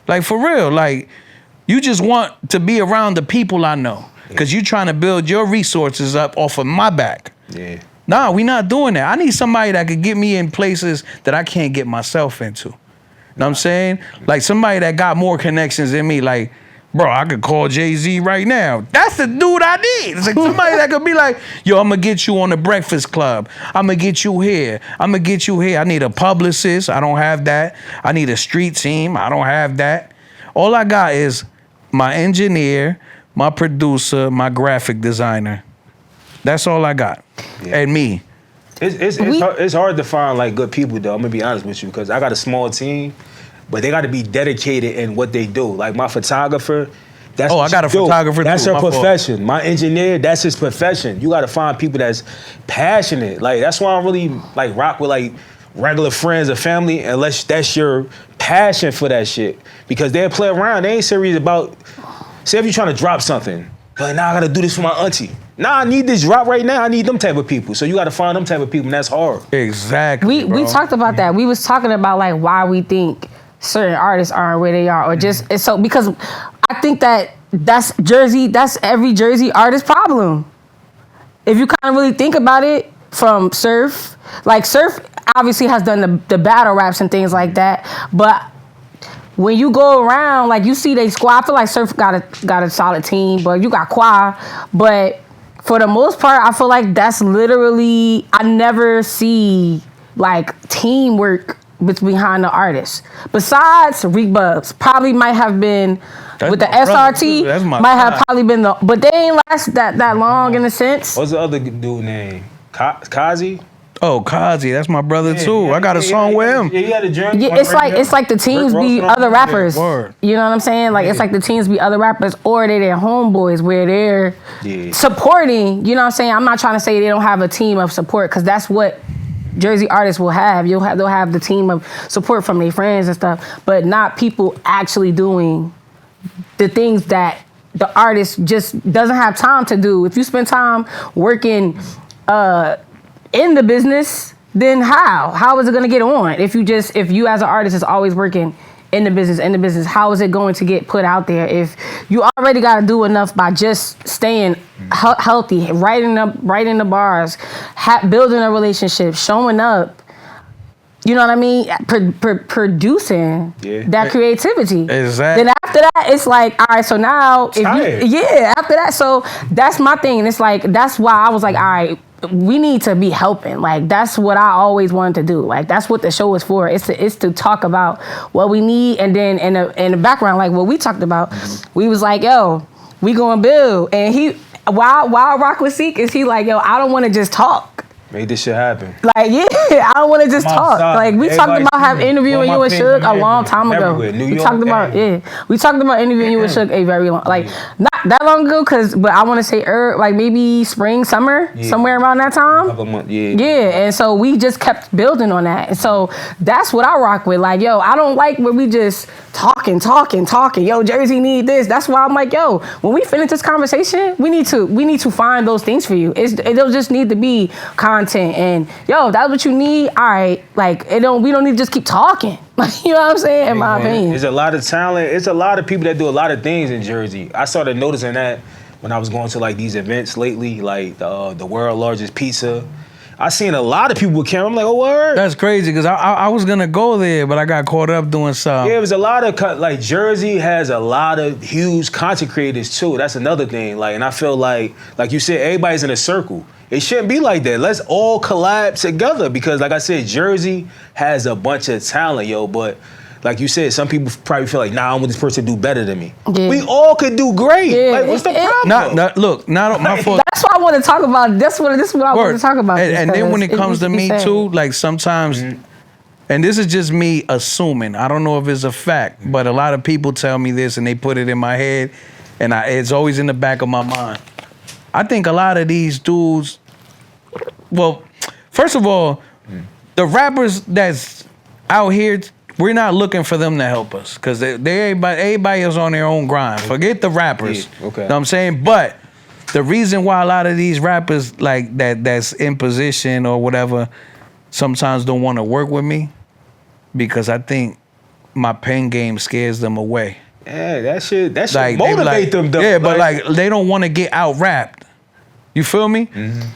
Like, for real, like, you just want to be around the people I know because you're trying to build your resources up off of my back. Yeah. Nah, we not doing that. I need somebody that could get me in places that I can't get myself into. Know what I'm saying? Like, somebody that got more connections than me, like, bro, I could call Jay-Z right now. That's the dude I need. It's like somebody that could be like, yo, I'm going to get you on the Breakfast Club. I'm going to get you here. I'm going to get you here. I need a publicist. I don't have that. I need a street team. I don't have that. All I got is my engineer, my producer, my graphic designer. That's all I got. Yeah. And me. It's hard to find like good people though. I'm going to be honest with you because I got a small team. But they got to be dedicated in what they do. Like my photographer, that's I got a photographer. That's too. her profession. My engineer, that's his profession. You got to find people that's passionate. Like that's why I don't really like rock with like regular friends or family unless that's your passion for that shit. Because they'll play around. They ain't serious about. Say if you're trying to drop something, like I gotta do this for my auntie. I need this drop right now. I need them type of people. So you got to find them type of people, and that's hard. Exactly. We talked about that. We was talking about like why we think certain artists aren't where they are, or just so because I think that's every Jersey artist problem. If you kind of really think about it, from Surf obviously has done the battle raps and things like that, but when you go around, like you see they squad, I feel like Surf got a solid team, but you got Qua, but for the most part, I feel like that's literally I never see like teamwork behind the artist. Besides Reek Bubs, probably might have been with the SRT. That's my might have probably been but they ain't last that long in a sense. What's the other dude name? Kazi? Oh, Kazi, that's my brother too. I got a song with him. Yeah, he had a joint. Yeah, it's like the teams be other rappers. You know what I'm saying? Like it's like the teams be other rappers, or they their homeboys where they're supporting. You know what I'm saying? I'm not trying to say they don't have a team of support because that's what Jersey artists will have. They'll have the team of support from their friends and stuff, but not people actually doing the things that the artist just doesn't have time to do. If you spend time working in the business, then how is it gonna get on? If you as an artist is always working in the business, how is it going to get put out there? If you already gotta do enough by just staying healthy, writing the bars, building a relationship, showing up, you know what I mean? Producing that creativity. Exactly. Then after that, it's like, all right, so now, after that, so that's my thing. And it's like, that's why I was like, all right, we need to be helping. Like, that's what I always wanted to do. Like, that's what the show is for. It's to talk about what we need. And then in the background, like what we talked about, we was like, yo, we gonna build. And while Rock with Seek, is he like, yo, I don't want to just talk. Made this shit happen. Like, yeah, I don't want to just talk. Like, we talked about interviewing you and Suge a long time ago. We talked about interviewing you and Suge a very long, like, not that long ago, but I want to say, like, maybe spring, summer, somewhere around that time. Yeah, and so we just kept building on that. And so that's what I rock with. Like, yo, I don't like when we just talking. Yo, Jersey need this. That's why I'm like, yo, when we finish this conversation, we need to find those things for you. It'll just need to be content, and yo, that's what you need. All right, like we don't need to just keep talking. Like, you know what I'm saying? In my opinion, there's a lot of talent. It's a lot of people that do a lot of things in Jersey. I started noticing that when I was going to like these events lately, like the world's largest pizza. I seen a lot of people with camera. I'm like, oh, word. That's crazy because I was gonna go there, but I got caught up doing something. Yeah, it was a lot of like Jersey has a lot of huge content creators too. That's another thing. Like, and I feel like you said, everybody's in a circle. It shouldn't be like that. Let's all collab together because, like I said, Jersey has a bunch of talent, yo. But like you said, some people probably feel like, nah, I want this person to do better than me. Yeah. We all could do great. Yeah. Like, what's the problem? Not my fault. That's what I want to talk about. This is what I want to talk about. And then when it comes to me too, like sometimes and this is just me assuming. I don't know if it's a fact, but a lot of people tell me this and they put it in my head, and it's always in the back of my mind. I think a lot of these dudes, well, first of all, the rappers that's out here, we're not looking for them to help us because everybody is on their own grind. Forget the rappers. Yeah, okay. You know what I'm saying? But the reason why a lot of these rappers like that's in position or whatever sometimes don't want to work with me because I think my pen game scares them away. Yeah, that shit Like, motivate them though. Yeah, but like they don't want to get out rapped. You feel me?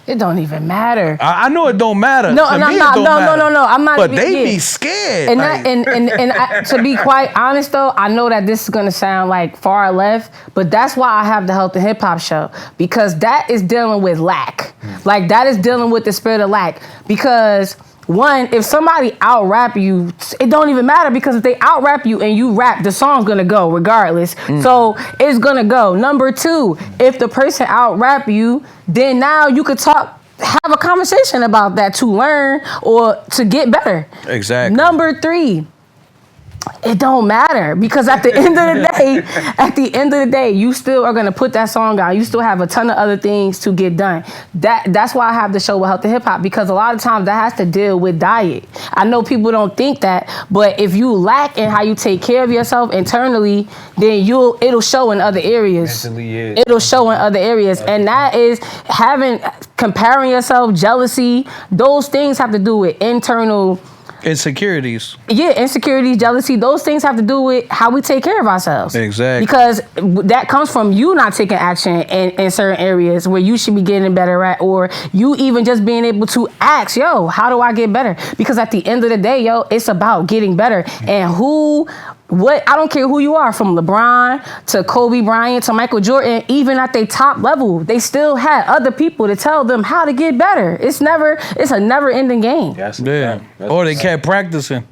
It don't even matter. I know it don't matter. No, To and me, I'm it not. don't No, matter. no. I'm not. But even- they yeah. be scared. And like, to be quite honest though, I know that this is gonna sound like far left, but that's why I have the Health and Hip Hop show, because that is dealing with lack. Like that is dealing with the spirit of lack. Because one, if somebody out rap you, it don't even matter, because if they out rap you and you rap, the song's gonna go regardless. So it's gonna go. Number two, if the person out rap you, then now you could have a conversation about that to learn or to get better. Exactly. Number three, it don't matter, because at the end of the day, you still are gonna put that song out. You still have a ton of other things to get done. That's why I have the show with Health and Hip Hop, because a lot of times that has to deal with diet. I know people don't think that, but if you lack in how you take care of yourself internally, then it'll show in other areas. Mentally, yeah. It'll show in other areas, and that is comparing yourself, jealousy. Those things have to do with internal. insecurities. Yeah, insecurity, jealousy, those things have to do with how we take care of ourselves. Exactly. Because that comes from you not taking action in certain areas where you should be getting better at, or you even just being able to ask, yo, how do I get better? Because at the end of the day, yo, it's about getting better. And I don't care who you are, from LeBron to Kobe Bryant to Michael Jordan, even at their top level, they still had other people to tell them how to get better. It's a never ending game. That's Yeah. that's Or they kept practicing.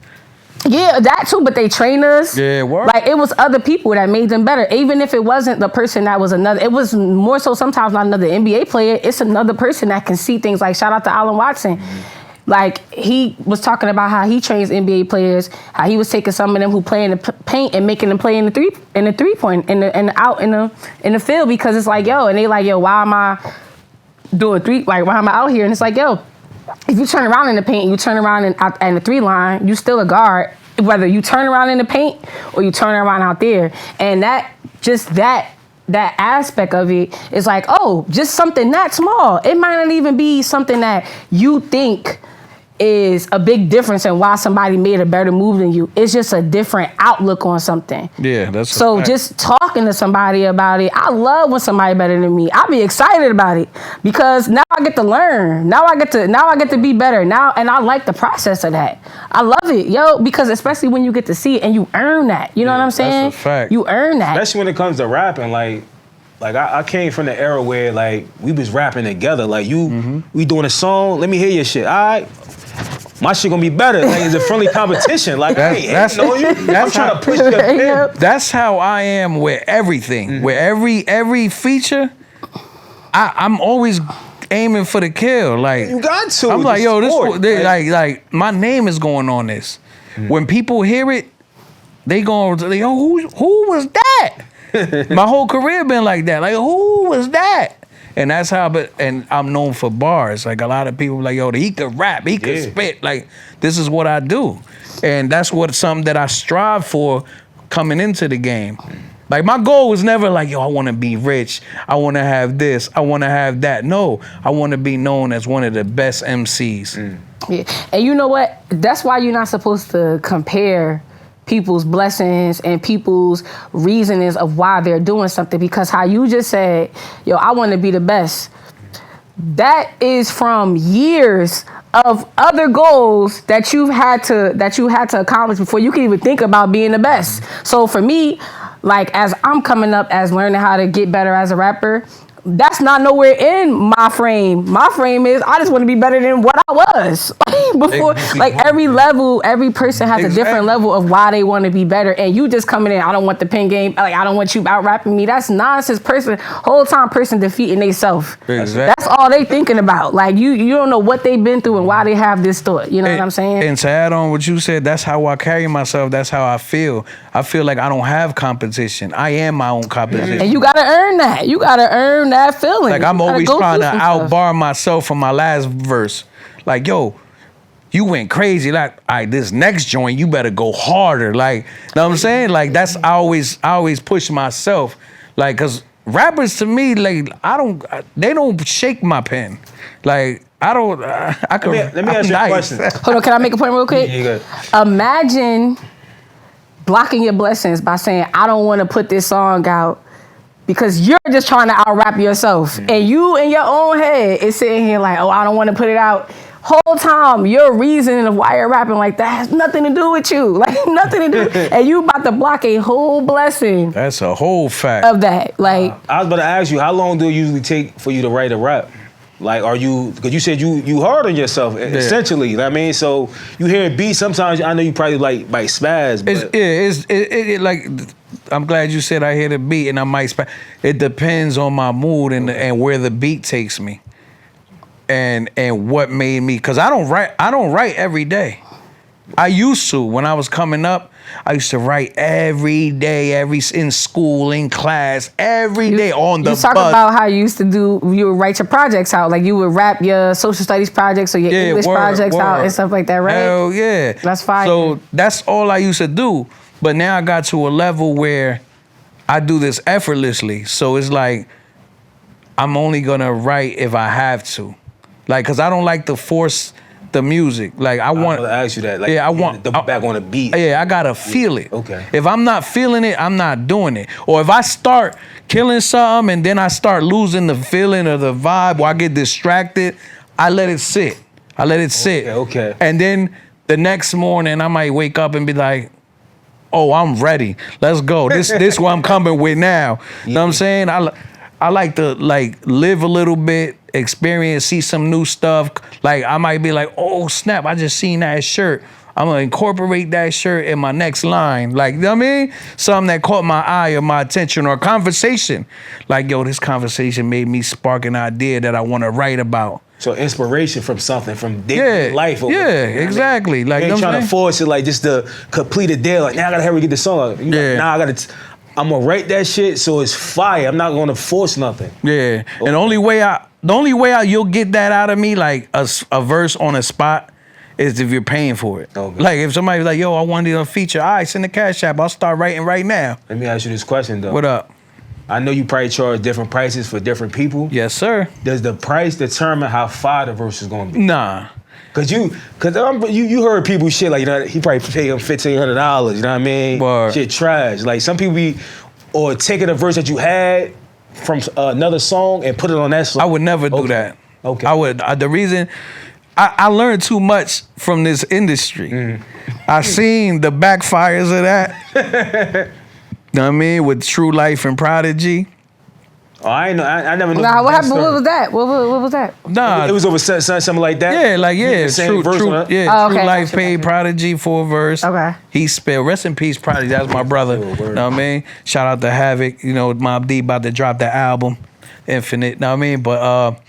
Yeah, that too, but they trainers. Yeah, word. Like it was other people that made them better. Even if it wasn't the person that was it was more so sometimes not another NBA player, it's another person that can see things. Like shout out to Allen Watson. Like he was talking about how he trains NBA players, how he was taking some of them who play in the paint and making them play in the three point in the field, because it's like, yo, and they like, yo, why am I doing three? Like, why am I out here? And it's like, yo, if you turn around in the paint, you turn around in the three line, you still a guard, whether you turn around in the paint or you turn around out there. And that aspect of it is like, oh, just something that small. It might not even be something that you think is a big difference in why somebody made a better move than you. It's just a different outlook on something. Yeah, that's so just talking to somebody about it. I love when somebody better than me. I be excited about it because now I get to learn. Now I get to be better now, and I like the process of that. I love it, yo, because especially when you get to see it and you earn that. You know what I'm saying? That's a fact. You earn that. Especially when it comes to rapping, like I came from the era where like we was rapping together. Like we doing a song, let me hear your shit. All right. My shit gonna be better. Like it's a friendly competition. Like I'm trying to push your pen. That's how I am with everything. With every feature, I'm always aiming for the kill. Like You got to. I'm like, yo, sport. like my name is going on this. When people hear it, they go, yo, who was that? My whole career been like that. Like, who was that? And that's how, and I'm known for bars. Like a lot of people like, yo, he could rap, he could spit. Like, this is what I do. And that's something that I strive for coming into the game. Like my goal was never like, yo, I want to be rich. I want to have this. I want to have that. No, I want to be known as one of the best MCs. Yeah. And you know what? That's why you're not supposed to compare people's blessings and people's reasonings of why they're doing something, because how you just said, yo, I want to be the best. That is from years of other goals that you had to accomplish before you can even think about being the best. So for me, like as I'm coming up as learning how to get better as a rapper, that's not nowhere in my frame. My frame is I just want to be better than what I was before. Like every level, every person has a different level of why they want to be better. And you just coming in, I don't want the pen game. Like I don't want you out rapping me. That's nonsense. Whole time person defeating themselves. Exactly. That's all they thinking about. Like you don't know what they've been through and why they have this thought. You know what I'm saying? And to add on what you said, that's how I carry myself. That's how I feel. I feel like I don't have competition. I am my own competition. And you gotta earn that. You gotta earn that feeling. Like I'm always trying to outbar myself from my last verse. Like, yo, you went crazy. Like, all right, this next joint, you better go harder. Like, know what I'm saying? Like, that's I always push myself. Like, cause rappers to me, like, they don't shake my pen. Like, I don't. I could. Let me ask you a question. Hold on, can I make a point real quick? Yeah, Imagine blocking your blessings by saying, I don't want to put this song out because you're just trying to out-rap yourself. And you in your own head is sitting here like, oh, I don't want to put it out. Whole time, your reason of why you're rapping like that has nothing to do with you. Like, nothing to do. And you about to block a whole blessing. That's a whole fact. Of that. Like, I was about to ask you, how long do it usually take for you to write a rap? Like, because you said you hard on yourself, essentially. You know what I mean? So you hear beats, sometimes I know you probably like spaz. But Like, I'm glad you said I hear the beat and I might spaz. It depends on my mood and where the beat takes me. And what made me, because I don't write every day. I used to. When I was coming up, I used to write every day, in school, in class, every day on the bus. You talk about how you used to you would write your projects out, like you would rap your social studies projects or your English projects out and stuff like that, right? Hell yeah. That's fire. So that's all I used to do. But now I got to a level where I do this effortlessly. So it's like, I'm only gonna write if I have to. Like, cause I don't like to force the music. Like I want to ask you that. Like, I want to back on a beat. Yeah, I gotta feel it. Okay. If I'm not feeling it, I'm not doing it. Or if I start killing something and then I start losing the feeling or the vibe, or I get distracted, I let it sit. Okay. And then the next morning, I might wake up and be like, "Oh, I'm ready. Let's go. This what I'm coming with now." You know what I'm saying? I like to live a little bit, experience, see some new stuff. Like I might be like, oh snap, I just seen that shirt. I'm gonna incorporate that shirt in my next line. Like, you know what I mean? Something that caught my eye or my attention, or a conversation. Like, yo, this conversation made me spark an idea that I wanna write about. So inspiration from something, from daily life. Or Exactly. Like, you ain't trying to force it, like just to complete a deal. Like, now I gotta hurry get the song out. I'm gonna write that shit so it's fire. I'm not gonna force nothing. Yeah. And the only way you'll get that out of me, like a verse on a spot, is if you're paying for it. Okay. Like if somebody's like, yo, I wanted a feature, all right, send the cash app. I'll start writing right now. Let me ask you this question though. What up? I know you probably charge different prices for different people. Yes, sir. Does the price determine how fire the verse is gonna be? Nah. Cause you heard people shit like, you know, he probably paid him $1,500, you know what I mean? Word. Shit trash. Like some people be taking a verse that you had from another song and put it on that song. I would never do that. Okay. I would. The reason I learned too much from this industry. I seen the backfires of that. You know what I mean? With True Life and Prodigy. Oh, I never knew. Nah, what happened? What was that? What was that? Nah, it was over something like that. Yeah, True Life paid Prodigy for a verse. Okay. He spelled, rest in peace, Prodigy. That's my brother. You know what I mean? Shout out to Havoc. You know, Mob D about to drop the album, Infinite. You know what I mean? But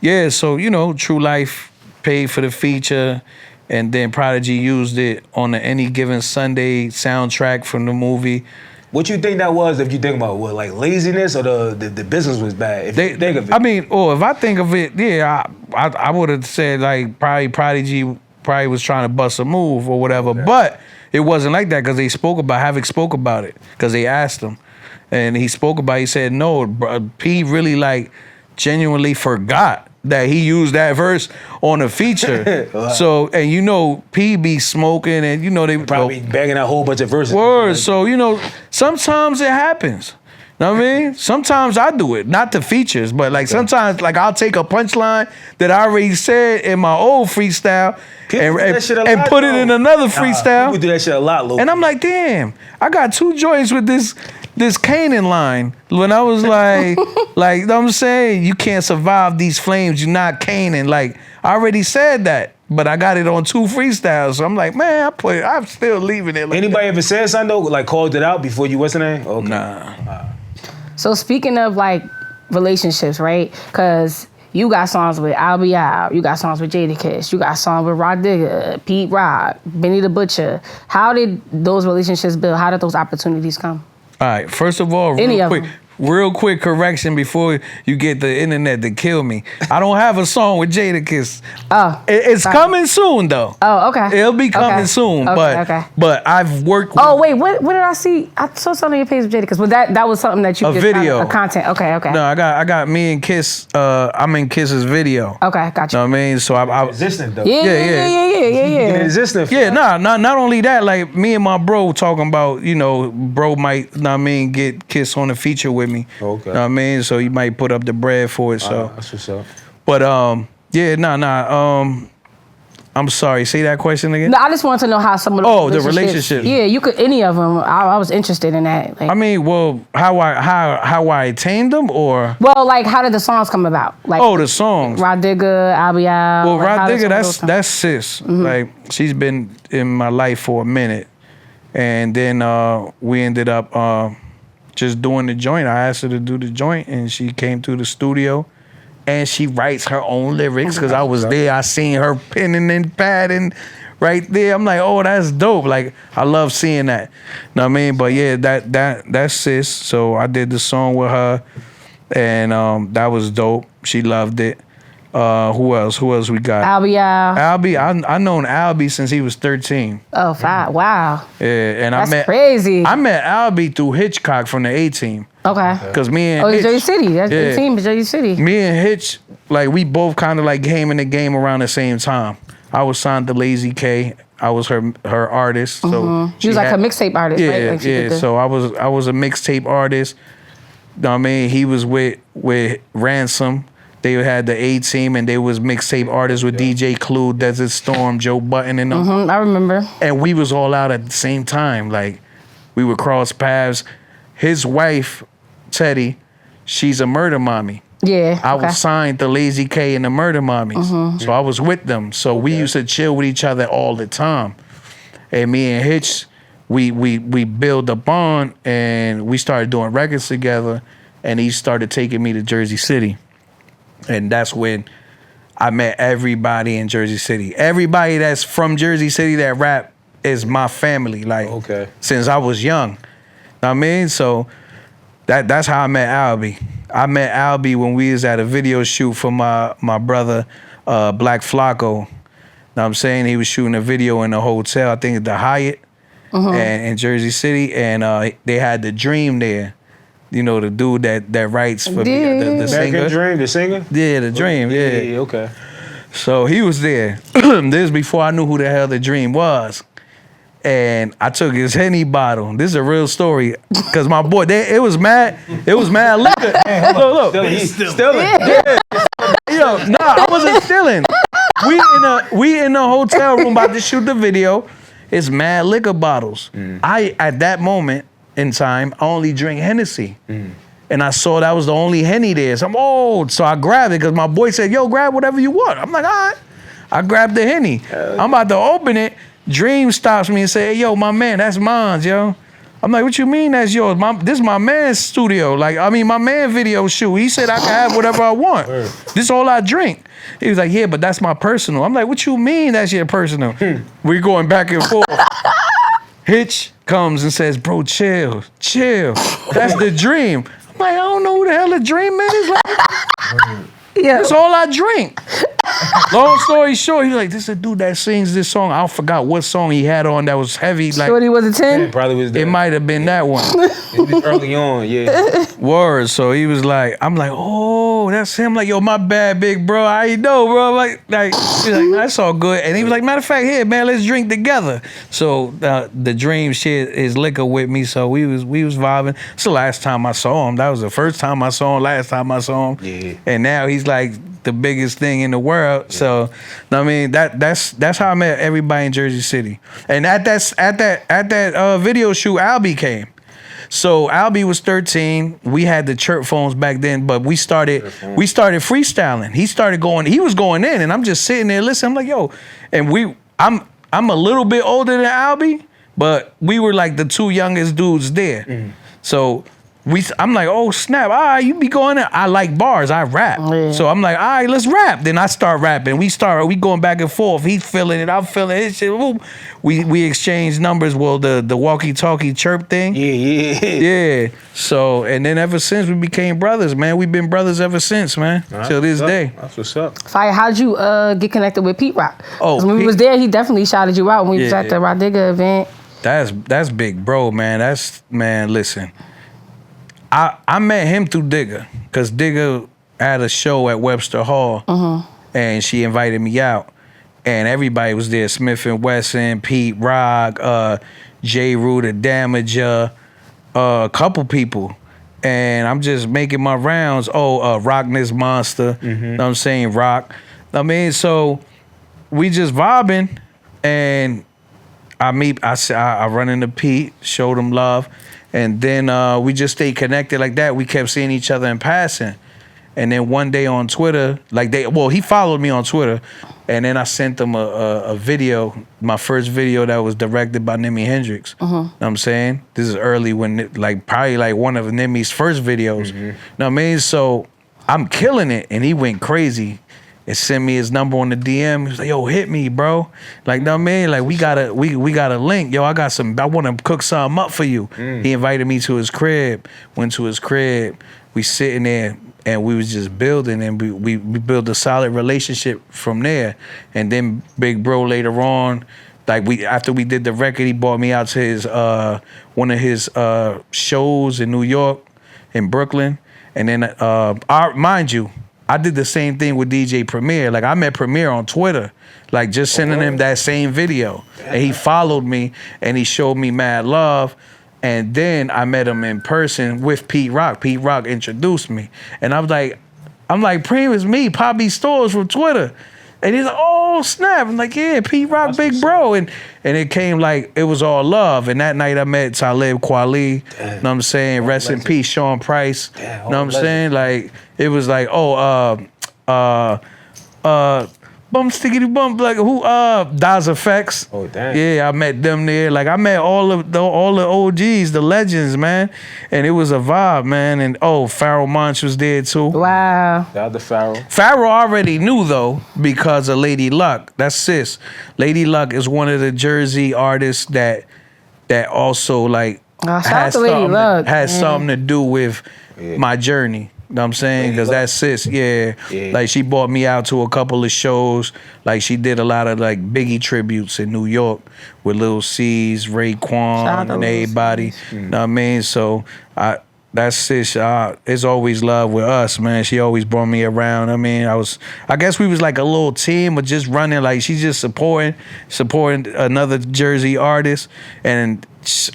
yeah, so you know, True Life paid for the feature, and then Prodigy used it on the Any Given Sunday soundtrack from the movie. What you think that was, if you think about what, like laziness, or the business was bad? If you think of it. I mean, if I think of it, yeah, I would have said like probably Prodigy was trying to bust a move or whatever, okay. But it wasn't like that because Havoc spoke about it because they asked him, and he said no, P really like genuinely forgot that he used that verse on a feature. Wow. So, and you know, P be smoking, and you know they probably banging out a whole bunch of verses. Words. So, you know, sometimes it happens. You know what I mean? Sometimes I do it, not the features, but like sometimes, like I'll take a punchline that I already said in my old freestyle and put it in another freestyle. People do that shit a lot, Lil. And I'm like, damn, I got 2 joints with this this Canaan line when I was like, like you know what I'm saying, you can't survive these flames. You're not Canaan. Like I already said that, but I got it on 2 freestyles. So I'm like, man, I'm still leaving it. Like Anybody that. ever said something though, like called it out before you wasn't there? Okay. Nah. So speaking of like relationships, right? Because you got songs with I'll Be Out, you got songs with Jadakiss, you got songs with Rod Digger, Pete Rock, Benny the Butcher. How did those relationships build? How did those opportunities come? All right. First of all, real quick correction before you get the internet to kill me. I don't have a song with Jadakiss. Oh, It's coming soon though. Oh, okay. It'll be coming soon. But I've worked with Oh wait, what did I see? I saw something on your page with Jadakiss. Was that was something that you a did video. A content. Okay. No, I got me and Kiss. I'm in Kiss's video. Okay, gotcha. Know what I mean? So I Existent though. Yeah. Existent. yeah, not only that, like me and my bro talking about, bro might, know what I mean, get Kiss on a feature with me. Okay. Know what I mean? So he might put up the bread for it. So That's what's up. but I'm sorry, say that question again. No, I just wanted to know how some of Oh, the relationships. relationship. Yeah, you could any of them. I was interested in that. Like, I mean, well, how I attained them, or well, like how did the songs come about? Like the songs. Rod Digger, I'll Be Out. Well, like, how Rod did Digger, some of those come? that's sis. Like she's been in my life for a minute, and then we ended up just doing the joint. I asked her to do the joint, and she came to the studio, and she writes her own lyrics because I was there. I seen her penning and padding right there. I'm like, oh, that's dope. Like I love seeing that. Know what I mean? But yeah, that's sis. So I did the song with her, and that was dope. She loved it. Who else we got? I'll Be Out. Albie, I known Albie since he was 13. Oh, wow. Yeah, and That's crazy. I met Albie through Hitchcock from the A-Team. Okay. Cause me and It's Hitch, Jersey City. That's the team, Jersey City. me and Hitch, like we both kind of like came in the game around the same time. I was signed to Lazy K. I was her artist. So She was like a mixtape artist, yeah, right? Like she did yeah. So I was a mixtape artist. Know what I mean? He was with Ransom. They had the A-Team, and they was mixtape artists with DJ Clue, Desert Storm, Joe Button, and them. I remember. And we was all out at the same time. Like we would cross paths. His wife, Teddy, she's a murder mommy. Yeah. I was signed to Lazy K and the Murder Mommies. So I was with them. So we used to chill with each other all the time. And me and Hitch, we built a bond, and we started doing records together, and he started taking me to Jersey City. And that's when I met everybody in Jersey City. Everybody that's from Jersey City that rap is my family. Like since I was young. Know what I mean? So that's how I met Albie. I met Albie when we was at a video shoot for my brother Black Flacco. Know what I'm saying? He was shooting a video in a hotel, I think at the Hyatt and in Jersey City, and they had The Dream there. You know, the dude that writes for the singer. Dream, the singer? Yeah, The Dream, yeah. Okay. So he was there. This is before I knew who the hell The Dream was. And I took his Henny bottle. This is a real story. Because my boy, it was mad liquor. Look. Stealing. Yeah. Yo, nah, I wasn't stealing. We in the hotel room about to shoot the video. It's mad liquor bottles. I, at that moment in time, I only drink Hennessy. And I saw that was the only Henny there. So so I grabbed it because my boy said, yo, grab whatever you want. I'm like, all right. I grabbed the Henny. I'm about to open it. Dream stops me and say, hey, yo, my man, that's mine, yo. I'm like, what you mean that's yours? This is my man's studio. My man video shoot. He said I can have whatever I want. This is all I drink. He was like, yeah, but that's my personal. I'm like, what you mean that's your personal? We're going back and forth. Hitch comes and says, bro, chill. That's The Dream. I'm like, I don't know who the hell The Dream is. Yeah. That's all I drink. Long story short, he's like, this is a dude that sings this song. I forgot what song he had on that was heavy. Like, Shorty was a 10? Yeah, probably was. it might have been that one. It was early on, yeah. Word. So he was like, I'm like, oh, that's him. Like, yo, my bad, big bro. How you know, bro? Like, he's like, that's all good. And he was like, matter of fact, here, man, let's drink together. So The Dream shared his liquor with me. So we was vibing. It's the last time I saw him. That was the first time I saw him. Last time I saw him. Yeah. And now he's like the biggest thing in the world. Yeah. So, I mean, that's how I met everybody in Jersey City. And at that video shoot, Albie came. So Albie was 13. We had the chirp phones back then, but we started freestyling. He was going in, and I'm just sitting there listening. I'm like, yo, and I'm a little bit older than Albie, but we were like the two youngest dudes there. So I'm like, oh snap, all right, you be going in. I like bars, I rap. Yeah. So I'm like, all right, let's rap. Then I start rapping. We going back and forth. He's feeling it, I'm feeling it. Shit. We exchange numbers. Well, the walkie-talkie chirp thing. Yeah. So, and then ever since we became brothers, man. We've been brothers ever since, man. Till this day. That's what's up. Fire, how'd you get connected with Pete Rock? Oh, 'cause when we was there, he definitely shouted you out when we was at the Rod Digger event. That's big bro, man. Listen. I met him through Digger, because Digger had a show at Webster Hall, and she invited me out, and everybody was there: Smith and Wesson, Pete Rock, J. Rue the Damager, a couple people, and I'm just making my rounds. Rockness Monster, you know what I'm saying, Rock. I mean, so we just vibing, and I run into Pete, showed him love. And then we just stayed connected like that. We kept seeing each other in passing. And then one day on Twitter, he followed me on Twitter. And then I sent him a video, my first video that was directed by Nimi Hendrix. You know what I'm saying? This is early when, probably one of Nimi's first videos. You know what I mean? So I'm killing it. And he went crazy and sent me his number on the DM. He was like, yo, hit me, bro. Like, know what I mean? Like, we got a link. Yo, I want to cook something up for you. He invited me to his crib. Went to his crib. We sitting there, and we was just building, and we built a solid relationship from there. And then Big Bro later on, after we did the record, he brought me out to his one of his shows in New York, in Brooklyn. And then, mind you, I did the same thing with DJ Premier. Like, I met Premier on Twitter, just sending him that same video. And he followed me, and he showed me mad love. And then I met him in person with Pete Rock. Pete Rock introduced me. And I'm like, Prem, it's me, Papi Storz from Twitter. And he's like, oh, snap. I'm like, yeah, Pete Rock, big bro. And it came it was all love. And that night I met Talib Kweli. Know what I'm saying? Rest in peace, Sean Price. Know what I'm saying? It was bum stickity bump, Daz Effects. Oh, damn. Yeah, I met them there. I met all the OGs, the legends, man. And it was a vibe, man. And Pharoah Monch was there too. Wow. Shout out to Pharoah. Pharoah already knew though, because of Lady Luck. That's sis. Lady Luck is one of the Jersey artists that also has something to do with my journey. You know what I'm saying? Because that's sis, yeah. She brought me out to a couple of shows. She did a lot of Biggie tributes in New York with Lil C's, Raekwon, and everybody. You know what I mean? So that's sis. It's always love with us, man. She always brought me around. I mean, I guess we was a little team, but just running, she's just supporting another Jersey artist. And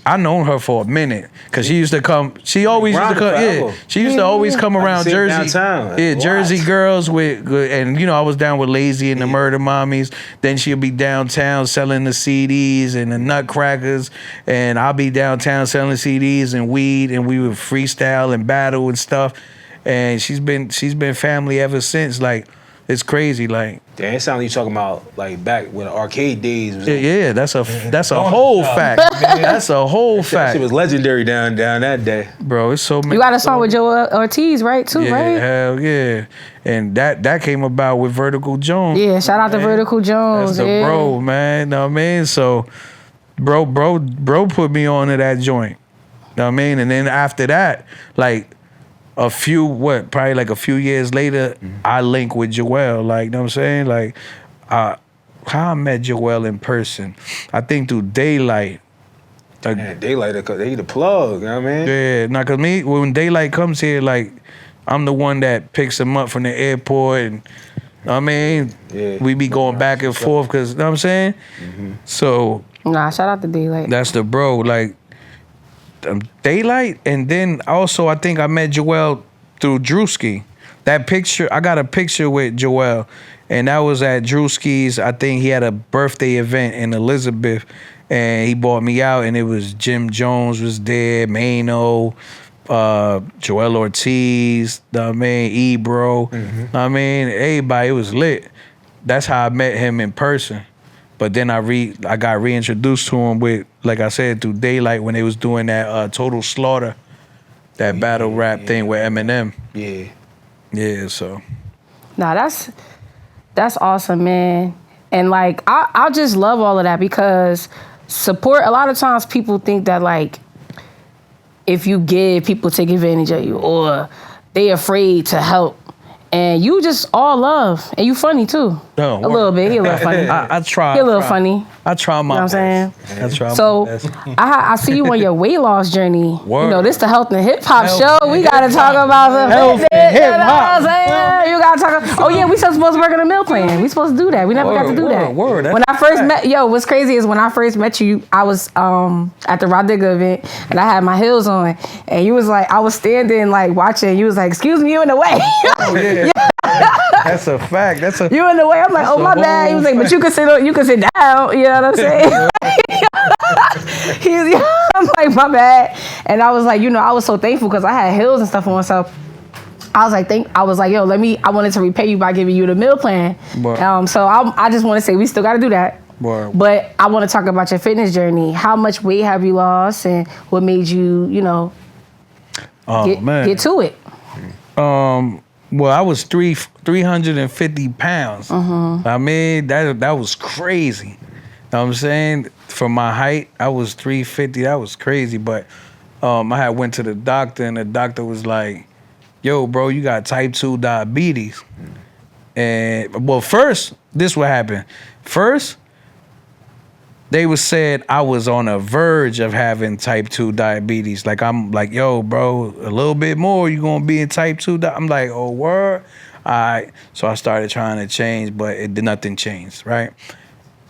I known her for a minute, because she used to come. She always used to come. Yeah, she used to always come around Jersey. Downtown. Yeah, Jersey girls and I was down with Lazy and the Murder Mommies. Then she'll be downtown selling the CDs and the Nutcrackers, and I'll be downtown selling CDs and weed, and we would freestyle and battle and stuff. And she's been family ever since. It's crazy. Damn, it sounds like you talking about back when the arcade days was yeah, that's a whole fact. That's a whole fact. It was legendary down that day. Bro, it's so many. You got a song with Joe Ortiz, right, too, right? Hell yeah. And that came about with Vertical Jones. Yeah, shout out to Vertical Jones. That's the bro, man. Know what I mean? So bro put me on to that joint. Know what I mean? And then after that, probably a few years later, I link with Joel. You know what I'm saying? How I met Joel in person, I think through Daylight. Daylight, they the plug, you know what I mean? Yeah, cause when Daylight comes here, I'm the one that picks him up from the airport, and I mean, we be going back and forth, cause you know what I'm saying? So shout out to Daylight. That's the bro, Daylight. And then also I think I met Joel through Drewski. That picture, I got a picture with Joel, and that was at Drewski's. I think he had a birthday event in Elizabeth, and he bought me out, and it was Jim Jones was there, Mano, Joel Ortiz, know what I mean, Ebro, know what I mean, everybody. It was lit. That's how I met him in person. But then I got reintroduced to him with, like I said, through Daylight when they was doing that Total Slaughter, that battle rap thing with Eminem. Yeah. Yeah, so. Nah, that's awesome, man. And like I just love all of that because support, a lot of times people think that like if you give, people take advantage of you or they afraid to help. And you just all love. And you funny too. No, a little bit. He a little funny. I try. He a little funny. I try my best. You know what I'm saying? I try so my best. I see you on your weight loss journey. Word. You know, this the health and hip hop Health show. and We gotta hip talk hop. about some Health fitness, and hip you know what hop. I'm saying? You gotta talk. Oh yeah, we supposed to work on a meal plan. We supposed to do that. We never got to do that. Word. When I first met, what's crazy is when I first met you, I was at the Rodiga event and I had my heels on, and you was like, I was standing like watching. You was like, "Excuse me, you in the way." Oh yeah. That's a fact. That's a. You in the way. I'm like, That's oh my the bad. He whole was like, but fact. you can sit down. You know what I'm saying? I'm like, my bad. And I was like, I was so thankful because I had heels and stuff on. So I was like, I wanted to repay you by giving you the meal plan. Word. So I just want to say we still got to do that. Word. But I want to talk about your fitness journey. How much weight have you lost, and what made you, get to it? Well, I was 350 pounds. I mean, that was crazy. Know what I'm saying? For my height, I was 350. That was crazy. But I had went to the doctor, and the doctor was like, yo, bro, you got type 2 diabetes. And, well, first, this what happened. First, they said I was on a verge of having type 2 diabetes. Like, I'm like, yo, bro, a little bit more, you gonna be in type 2. I'm like, oh, word? All right. So I started trying to change, but nothing changed, right?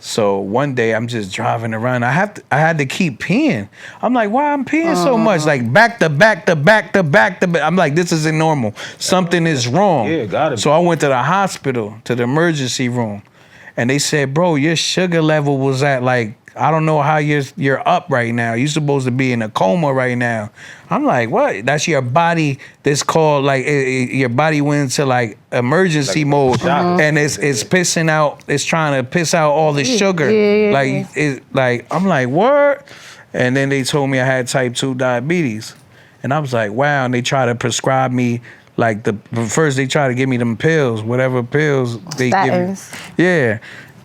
So one day I'm just driving around. I had to keep peeing. I'm like, why I'm peeing so much? Like back to back to back to back to back. I'm like, this isn't normal. Something is wrong. Yeah, got it. So I went to the hospital, to the emergency room. And they said, bro, your sugar level was at like, I don't know how you're up right now. You're supposed to be in a coma right now. I'm like, what? That's your body. That's called like, your body went into like emergency mode. And it's pissing out, it's trying to piss out all the sugar. Like, I'm like, what? And then they told me I had type 2 diabetes. And I was like, wow. And they tried to prescribe me like first they try to give me them pills, whatever pills they give me. Yeah.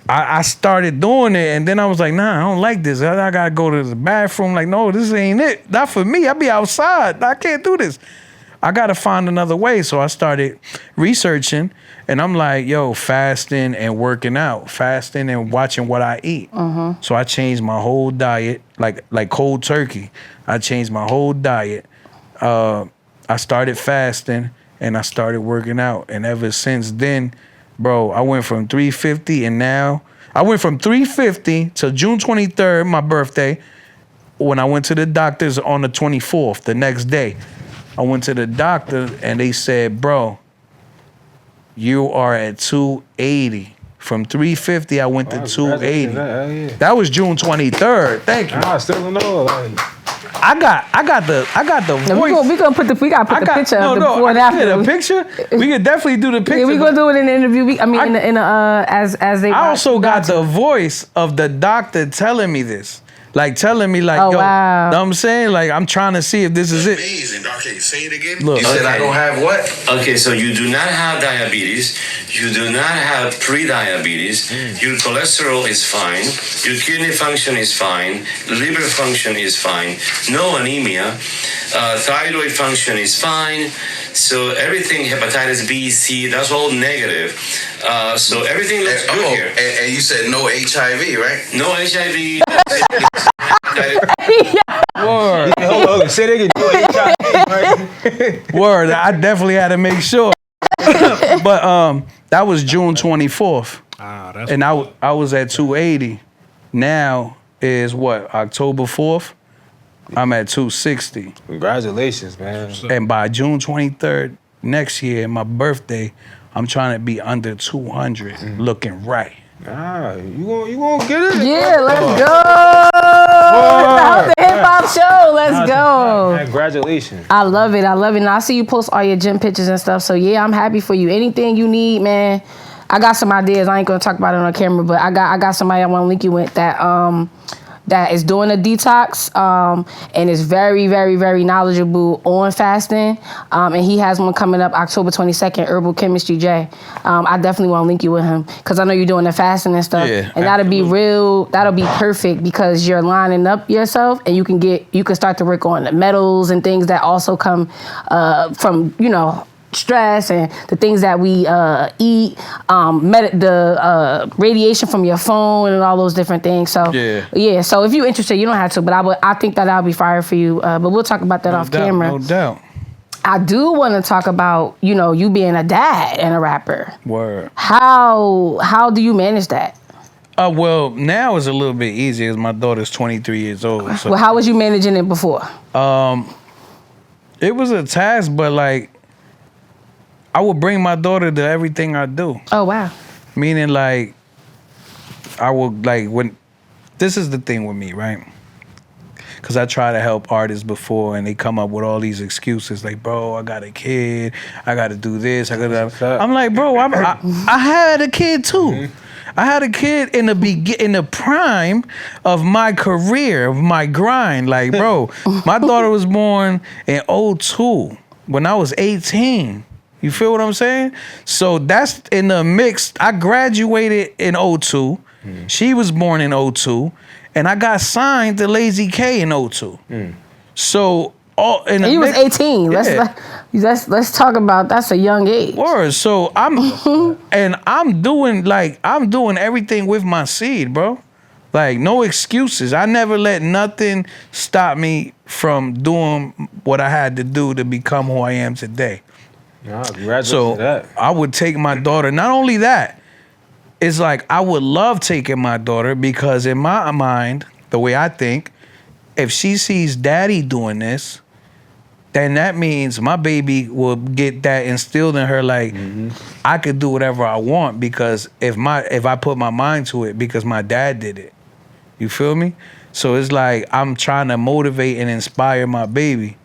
I started doing it, and then I was like, nah, I don't like this. I gotta go to the bathroom. Like, no, this ain't it. Not for me. I be outside. I can't do this. I gotta find another way. So I started researching, and I'm like, yo, fasting and working out, fasting and watching what I eat. So I changed my whole diet, like cold turkey. I changed my whole diet. I started fasting, and I started working out, and ever since then, bro, I went from 350 and now I went from 350 till June 23rd, my birthday, when I went to the doctors on the 24th, the next day. I went to the doctor and they said, bro, you are at 280. From 350, I went to 280. That was June 23rd. Thank you. I still don't know. I got the voice. We gotta put the picture of the before and after. The picture. We could definitely do the picture. Yeah, we gonna do it in the interview. As they. I also got the voice of the doctor telling me this. Like telling me like, oh, yo, wow. Know what I'm saying? Like I'm trying to see if this is it. Amazing. Okay, say it again. Look. You said I don't have what? Okay, so you do not have diabetes. You do not have pre-diabetes. Your cholesterol is fine. Your kidney function is fine. Liver function is fine. No anemia. Thyroid function is fine. So everything, hepatitis B, C, that's all negative. So everything looks good here. And you said no HIV, right? No HIV. Word. Hold on, say it again. Word. I definitely had to make sure. But that was June 24th. And I was at 280. Now is what? October 4th? I'm at 260. Congratulations, man. And by June 23rd next year, my birthday, I'm trying to be under 200, looking right. You gonna get it? Yeah, let's go. The hip hop show. Let's go. Congratulations. I love it. And I see you post all your gym pictures and stuff. So yeah, I'm happy for you. Anything you need, man. I got some ideas. I ain't gonna talk about it on camera, but I got somebody I want to link you with that is doing a detox and is very, very, very knowledgeable on fasting. And he has one coming up October 22nd, Herbal Chemistry J. I definitely want to link you with him because I know you're doing the fasting and stuff. Yeah, and that'll be perfect because you're lining up yourself and you can start to work on the metals and things that also come from, stress and the things that we eat, the radiation from your phone and all those different things. So yeah. So if you're interested, you don't have to, but I think that'll be fire for you. But we'll talk about that off camera. No doubt. I do want to talk about you being a dad and a rapper. Word. How do you manage that? Well, now it's a little bit easier because my daughter's 23 years old. So. Well, how was you managing it before? It was a task, but like. I would bring my daughter to everything I do. Oh, wow. Meaning, like, I would, like, when... This is the thing with me, right? Because I try to help artists before, and they come up with all these excuses. Like, bro, I got a kid. I got to do this. I'm like, bro, I had a kid, too. Mm-hmm. I had a kid in the prime of my career, of my grind. Like, bro, my daughter was born in 2002 when I was 18. You feel what I'm saying? So that's in the mix. I graduated in 2002. Mm. She was born in 2002. And I got signed to Lazy K in 2002. Mm. So and he was 18. Yeah. Let's talk about that's a young age. Word. So I'm doing everything with my seed, bro. Like no excuses. I never let nothing stop me from doing what I had to do to become who I am today. So I would take my daughter. Not only that, it's like I would love taking my daughter because in my mind, the way I think, if she sees daddy doing this, then that means my baby will get that instilled in her. Like I could do whatever I want because if I put my mind to it because my dad did it. You feel me? So it's like I'm trying to motivate and inspire my baby.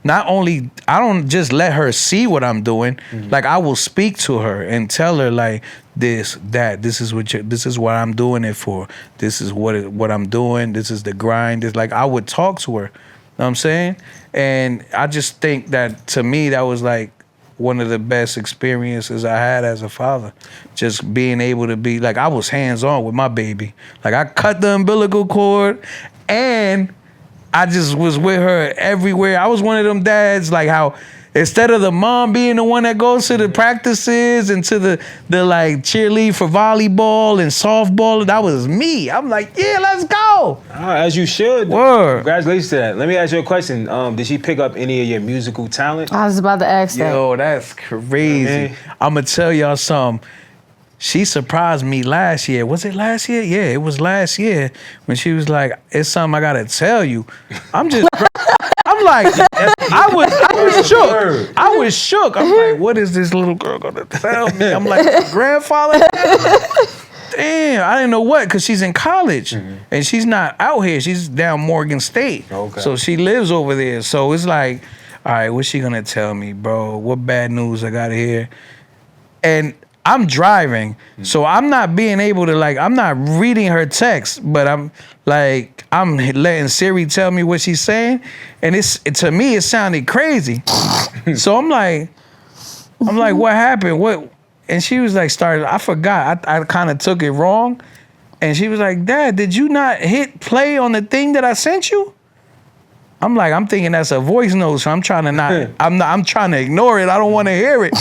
Not only, I don't just let her see what I'm doing. Like I will speak to her and tell her like this, that, this is what I'm doing it for. This is what I'm doing. This is the grind. It's like I would talk to her. You know what I'm saying? And I just think that to me that was like one of the best experiences I had as a father. Just being able to be like I was hands-on with my baby. Like I cut the umbilical cord and I just was with her everywhere. I was one of them dads, like how instead of the mom being the one that goes to the practices and to the like cheerlead for volleyball and softball, that was me. I'm like, yeah, let's go. As you should. Word. Congratulations to that. Let me ask you a question. Did she pick up any of your musical talent? I was about to ask that. Yo, that's crazy. I'm going to tell y'all something. She surprised me last year. Was it last year? Yeah, it was last year when she was like, it's something I got to tell you. I'm like, I was shook. I was shook. I'm like, what is this little girl going to tell me? I'm like, grandfather? Damn, I didn't know what, because she's in college. And she's not out here. She's down Morgan State. Okay. So she lives over there. So it's like, all right, what's she going to tell me, bro? What bad news I got to hear? And I'm driving, so I'm not being able to I'm not reading her text, but I'm letting Siri tell me what she's saying, and to me it sounded crazy. So I'm like, what happened? What? And she was like, I forgot. I kind of took it wrong, and she was like, Dad, did you not hit play on the thing that I sent you? I'm like, I'm thinking that's a voice note, so I'm trying to I'm trying to ignore it. I don't want to hear it.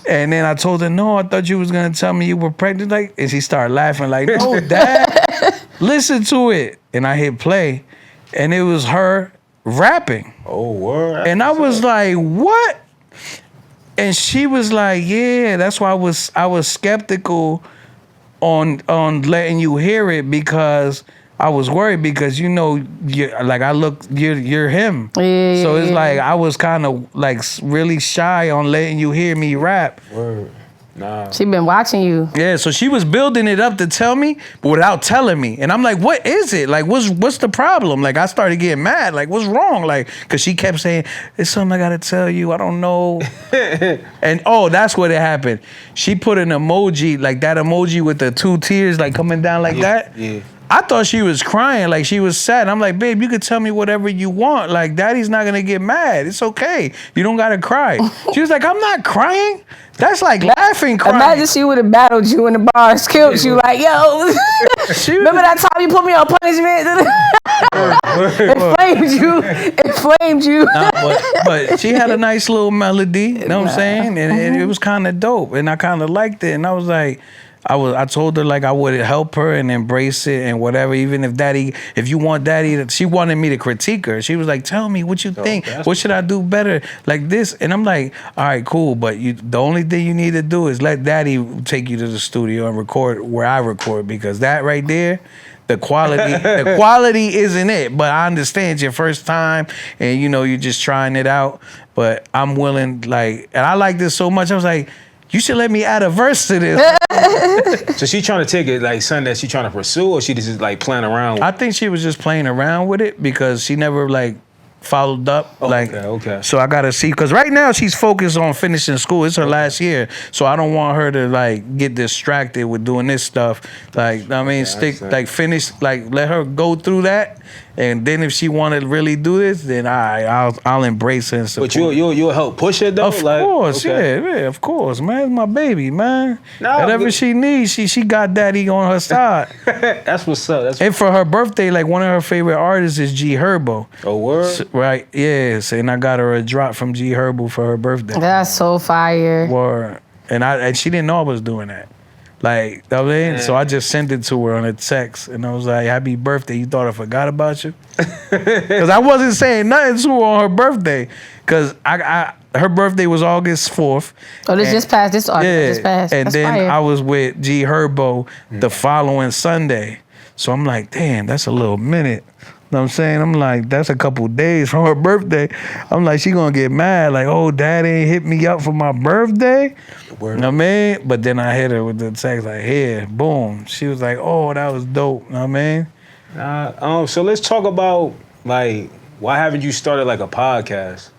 And then I told her, no, I thought you was going to tell me you were pregnant. And she started laughing like, no, Dad, listen to it. And I hit play, and it was her rapping. Oh, word. And I was like, what? And she was like, yeah, that's why I was skeptical on letting you hear it because I was worried because you're him. So it's like I was kind of like really shy on letting you hear me rap. Word. Nah. She been watching you. Yeah, so she was building it up to tell me, but without telling me. And I'm like, what is it? Like, what's the problem? Like, I started getting mad. Like, what's wrong? Like, because she kept saying, it's something I got to tell you. I don't know. And, that's what it happened. She put an emoji, like that emoji with the 2 tears, like, coming down like that. Yeah. I thought she was crying, like she was sad. I'm like, babe, you could tell me whatever you want. Like, daddy's not gonna get mad. It's okay. You don't gotta cry. She was like, I'm not crying. That's like laughing crying. Imagine she would have battled you in the bars, killed you like, yo. Remember that time you put me on punishment? Inflamed you. Nah, but she had a nice little melody, you know what I'm saying? And it was kind of dope. And I kind of liked it. And I was like, I told her like I would help her and embrace it and whatever. Even if you want daddy, she wanted me to critique her. She was like, tell me what you think. What should I do better? Like this. And I'm like, all right, cool. But the only thing you need to do is let daddy take you to the studio and record where I record, because that right there, the quality isn't it. But I understand it's your first time and you're just trying it out. But I'm willing, like, and I like this so much. I was like, you should let me add a verse to this. So she trying to take it like something that she trying to pursue, or she just like playing around with? I think she was just playing around with it because she never like followed up. Okay. So I gotta see, because right now she's focused on finishing school. It's her last year, so I don't want her to like get distracted with doing this stuff. Like, I mean, finish, like let her go through that. And then if she want to really do this, then I'll embrace her and support. But you'll help push it though? Of course, yeah, of course, man. It's my baby, man. Whatever she needs, she got daddy on her side. That's what's up. And for her birthday, like one of her favorite artists is G Herbo. Oh, word? Right, yes. And I got her a drop from G Herbo for her birthday. That's so fire. Word. And she didn't know I was doing that. Like, you know what I mean? So I just sent it to her on a text, and I was like, happy birthday. You thought I forgot about you? Because I wasn't saying nothing to her on her birthday, because her birthday was August 4th. Oh, this just passed. This just passed. And That's then fire. I was with G Herbo the following Sunday. So I'm like, damn, that's a little minute. You know what I'm saying? I'm like, that's a couple days from her birthday. I'm like, she gonna get mad. Like, oh, dad ain't hit me up for my birthday. Word. You know what I mean? But then I hit her with the text like, here, boom. She was like, oh, that was dope. You know what I mean? So let's talk about, like, why haven't you started, like, a podcast?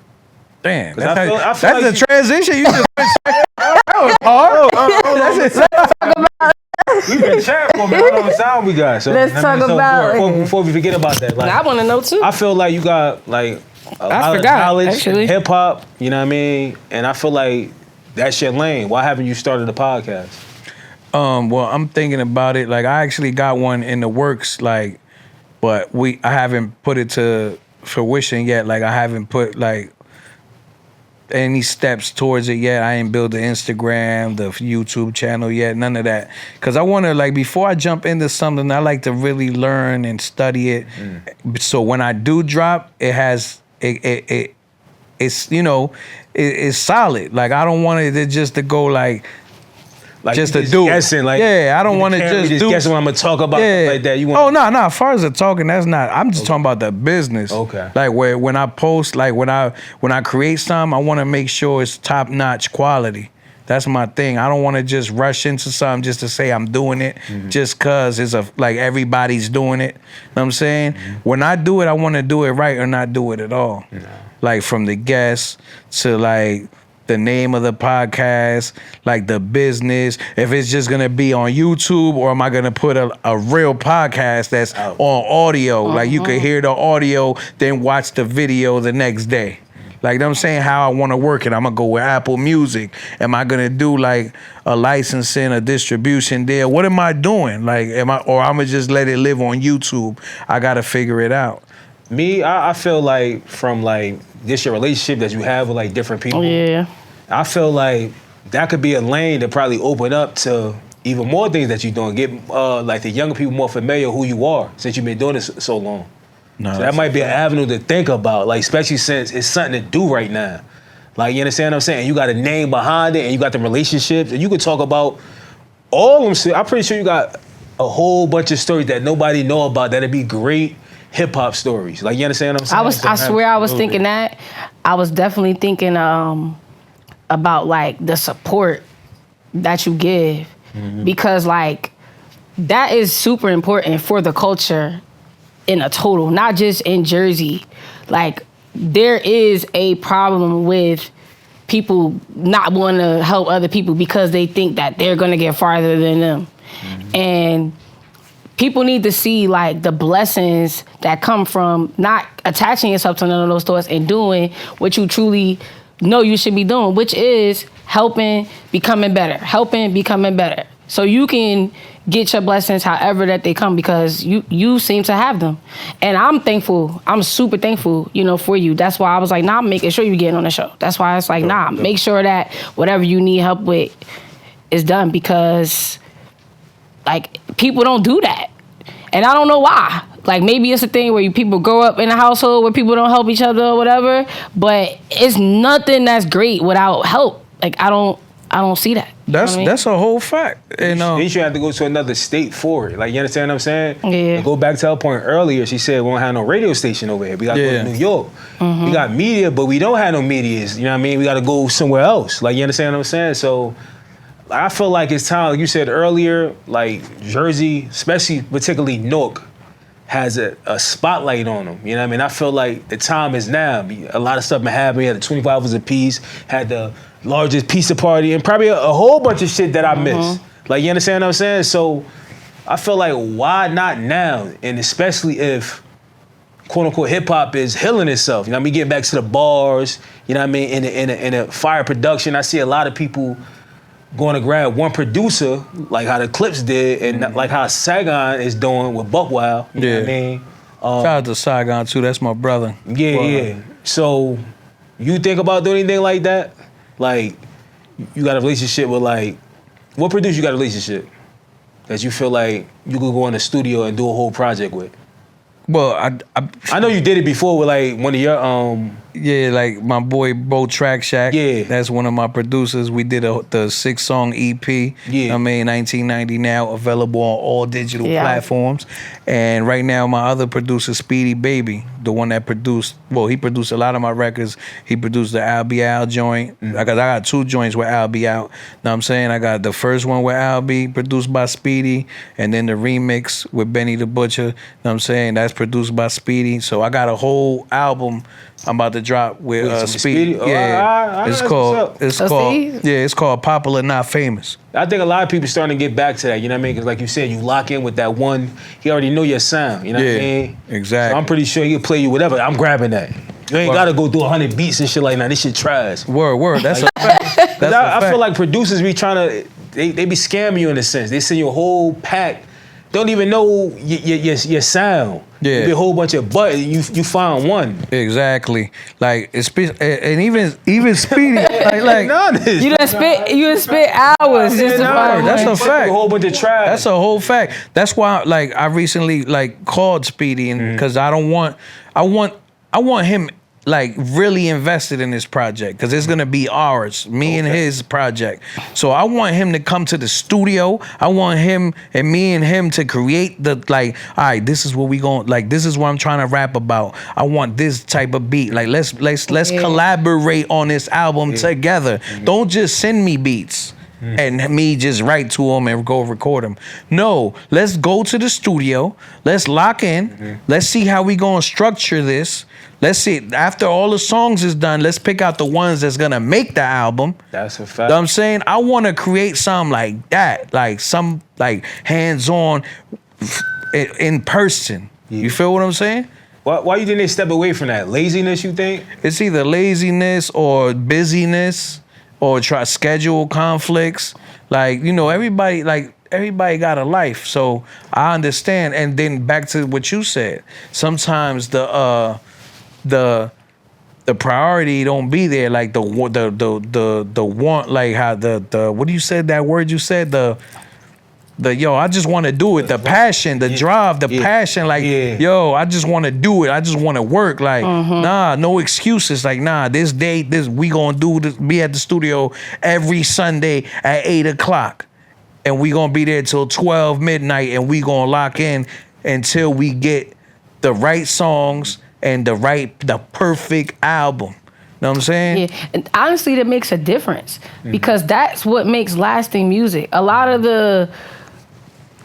Damn. I feel That's like the transition. You just that was hard. We've been chatting for a minute. How long time we got? So, Let's talk about before we forget about that. Like, I want to know too. I feel like you got like a lot of forgot, knowledge, actually. hip hop. You know what I mean? And I feel like that's your lane. Why haven't you started a podcast? Well, I'm thinking about it. Like, I actually got one in the works. Like, but I haven't put it to fruition yet. Like, I haven't put like any steps towards it yet. I ain't built the Instagram, the YouTube channel yet, none of that. Because I want to, like, before I jump into something, I like to really learn and study it. So when I do drop, it has, it's, it's solid. Like, I don't want it just to go like just to do guessing, like, I don't want to just do guessing what I'm gonna talk about like that. You want? Oh no. As far as the talking, that's not. I'm just talking about the business. Okay. Like when I post, like when I create something, I want to make sure it's top notch quality. That's my thing. I don't want to just rush into something just to say I'm doing it, just cause it's like everybody's doing it. You know what I'm saying? When I do it, I want to do it right or not do it at all. Like from the guests to like the name of the podcast, like the business, if it's just gonna be on YouTube, or am I gonna put a real podcast that's on audio, like you could hear the audio, then watch the video the next day. Like, you know what I'm saying, how I wanna work it. I'm gonna go with Apple Music. Am I gonna do like a licensing, a distribution deal? What am I doing? Like, or I'm gonna just let it live on YouTube? I gotta figure it out. Me, I feel like from like just your relationship that you have with like different people. Yeah. I feel like that could be a lane to probably open up to even more things that you're doing. Get like the younger people more familiar who you are since you've been doing this so long. No, so that might be an avenue to think about, like especially since it's something to do right now. Like, you understand what I'm saying? You got a name behind it, and you got the relationships, and you could talk about all of them. I'm pretty sure you got a whole bunch of stories that nobody know about that'd be great hip hop stories. Like, you understand what I'm saying? I swear I was thinking that. I was definitely thinking about like the support that you give, because like that is super important for the culture in a total, not just in Jersey. Like there is a problem with people not wanting to help other people because they think that they're gonna get farther than them. And people need to see like the blessings that come from not attaching yourself to none of those thoughts and doing what you truly know you should be doing, which is helping, becoming better. So you can get your blessings however that they come, because you seem to have them. And I'm thankful. I'm super thankful, for you. That's why I was like, nah, I'm making sure you're getting on the show. That's why it's like, nah, make sure that whatever you need help with is done, because like people don't do that. And I don't know why. Like maybe it's a thing where people grow up in a household where people don't help each other or whatever, but it's nothing that's great without help. Like I don't see that. That's a whole fact. And you should have to go to another state for it. Like, you understand what I'm saying? Yeah. And go back to her point earlier. She said we don't have no radio station over here. We got to go to New York. We got media, but we don't have no medias. You know what I mean? We got to go somewhere else. Like, you understand what I'm saying? So I feel like it's time, like you said earlier, like Jersey, especially particularly Newark, has a spotlight on them. You know what I mean? I feel like the time is now. A lot of stuff been happening. We had the 24 Hours of Peace, had the largest pizza party, and probably a whole bunch of shit that I missed. Like, you understand what I'm saying? So I feel like, why not now? And especially if quote unquote hip hop is healing itself. You know what I mean? Getting back to the bars, you know what I mean? In a fire production, I see a lot of people going to grab one producer, like how the Clips did, and like how Saigon is doing with Buckwild. You know what I mean? Shout out to Saigon too. That's my brother. Yeah. So you think about doing anything like that? Like you got a relationship with like, what producer you got a relationship that you feel like you could go in the studio and do a whole project with? Well, I know you did it before with like one of your like my boy Bo Track Shack. Yeah. That's one of my producers. We did the 6-song EP. Yeah. I mean, 1990 now, available on all digital platforms. And right now, my other producer, Speedy Baby, the one that he produced a lot of my records. He produced the Al B. Al joint. I got 2 joints with Al B out. Know what I'm saying? I got the first one with Al B, produced by Speedy, and then the remix with Benny the Butcher. Know what I'm saying? That's produced by Speedy. So I got a whole album I'm about to drop with Speedy. Yeah, it's called Popular Not Famous. I think a lot of people starting to get back to that. You know what I mean? Because like you said, you lock in with that one. He already know your sound. You know what I mean? Exactly. So I'm pretty sure he'll play you whatever. I'm grabbing that. You ain't gotta go through 100 beats and shit like that. This shit trash. Word. That's a fact. I feel like producers be trying to. They be scamming you in a sense. They send you a whole pack. Don't even know your sound. Yeah. Be a whole bunch of buttons. You found one. Exactly. Like and even Speedy. like you done spit hours just to find That's a fact. A whole bunch of trash. That's a whole fact. That's why I recently called Speedy and because I want him really invested in this project because it's gonna be ours, me and his project. So I want him to come to the studio. I want him and me and him to create the all right, this is what we going this is what I'm trying to rap about. I want this type of beat. Let's collaborate on this album together. Don't just send me beats. And me just write to him and go record him. No, let's go to the studio. Let's lock in. Let's see how we gonna structure this. Let's see, after all the songs is done, let's pick out the ones that's gonna make the album. That's a fact. You know what I'm saying? I wanna create something like that, some hands-on in person. Yeah. You feel what I'm saying? Why you think they step away from that? Laziness, you think? It's either laziness or busyness or schedule conflicts. Everybody got a life, so I understand. And then back to what you said, sometimes the priority don't be there, the want, how the what do you said, that word you said, I just want to do it, the passion, the drive, the passion, I just want to do it, I just want to work, nah, no excuses, this date, we gonna do this, be at the studio every Sunday at 8:00 and we gonna be there till 12 midnight and we gonna lock in until we get the right songs and the perfect album. Know what I'm saying? Yeah, and honestly, that makes a difference because that's what makes lasting music. A lot of the,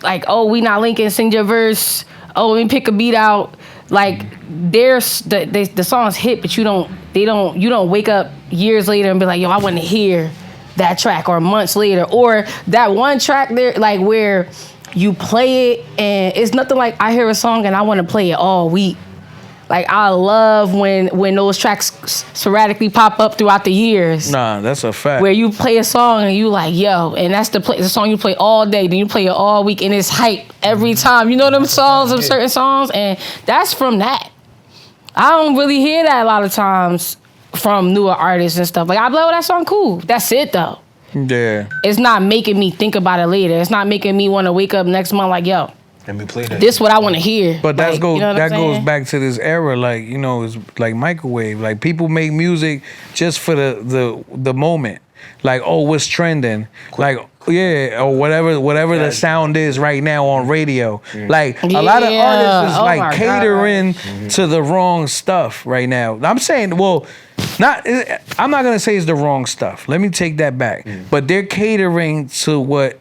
like, oh, we not linking, sing your verse. Oh, let me pick a beat out. Like, there's the songs hit, but you don't wake up years later and be like, yo, I want to hear that track, or months later, or that one track there, like where you play it and it's nothing like I hear a song and I want to play it all week. Like, I love when those tracks sporadically pop up throughout the years. Nah, that's a fact. Where you play a song and you like, yo, and that's the song you play all day, then you play it all week, and it's hype every time. You know them songs of certain songs, and that's from that. I don't really hear that a lot of times from newer artists and stuff. Like, I blow that song, cool. That's it though. Yeah. It's not making me think about it later. It's not making me want to wake up next month like, yo, Let me play that. this what I want to hear. But like, goes you know that goes saying? back to this era, like, you know, it's like microwave. Like, people make music just for the moment. Like, oh, what's trending? Like, yeah, or whatever the sound is right now on radio. Like, a lot of artists is Oh my like God. catering to the wrong stuff right now. I'm saying, well, I'm not gonna say it's the wrong stuff. Let me take that back. But they're catering to what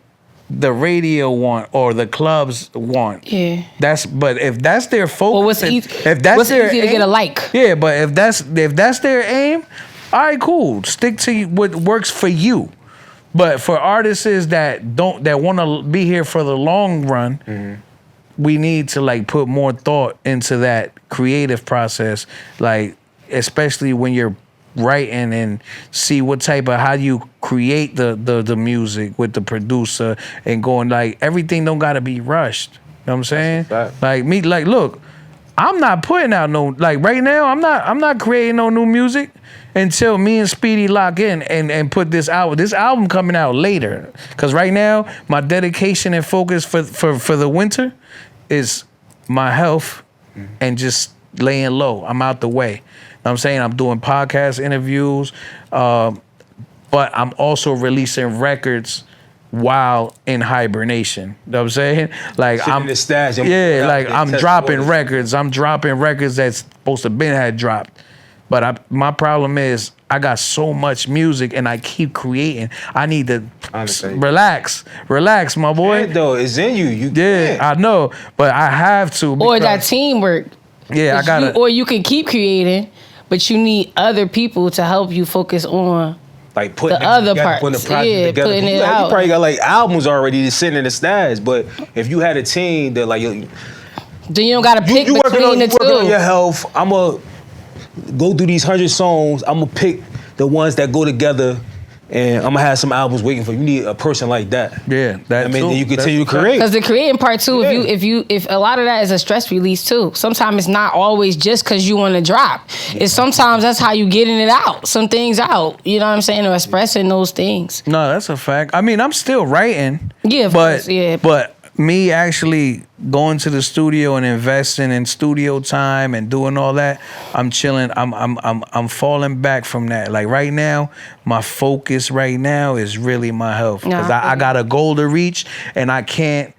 the radio want or the clubs want. Yeah. But if that's their focus, Well, what's if that's what's their easy to aim, get a like? yeah, but if that's their aim, all right, cool. Stick to what works for you. But for artists that want to be here for the long run, we need to like put more thought into that creative process, like especially when you're writing, and see what type of how you create the music with the producer, and going like everything don't gotta be rushed. You know what I'm saying? Like me, like look, I'm not putting out no, like right now I'm not creating no new music until me and Speedy lock in and put this out. This album coming out later, cause right now my dedication and focus for the winter is my health and just laying low. I'm out the way. You know what I'm saying? I'm doing podcast interviews, but I'm also releasing records while in hibernation. You know what I'm saying? Like, Sitting in the stash, I'm dropping records. I'm dropping records that's supposed to been had dropped. But my problem is I got so much music and I keep creating. I need to relax, my boy. Yeah, though, it's in you. You yeah, can. I know, but I have to. Or that teamwork. Yeah, I gotta. Or you can keep creating, but you need other people to help you focus on like putting the other parts. putting the project Yeah, together. putting it You out. probably got like albums already just sitting in the stash, but if you had a team that like then you don't gotta pick you working between on, the you working on two. your health. I'ma go through these 100 songs. I'ma pick the ones that go together, and I'm gonna have some albums waiting for you. You need a person like that. Yeah, that. I mean, too. then you That's continue to a fact. create. Because the creating part too, Yeah. if a lot of that is a stress release too. Sometimes it's not always just because you want to drop. It's sometimes that's how you getting it out, some things out. You know what I'm saying, or expressing those things. No, that's a fact. I mean, I'm still writing. Yeah, of but course, yeah. but me actually going to the studio and investing in studio time and doing all that, I'm chilling. I'm falling back from that. Like right now, my focus right now is really my health, because I got a goal to reach, and I can't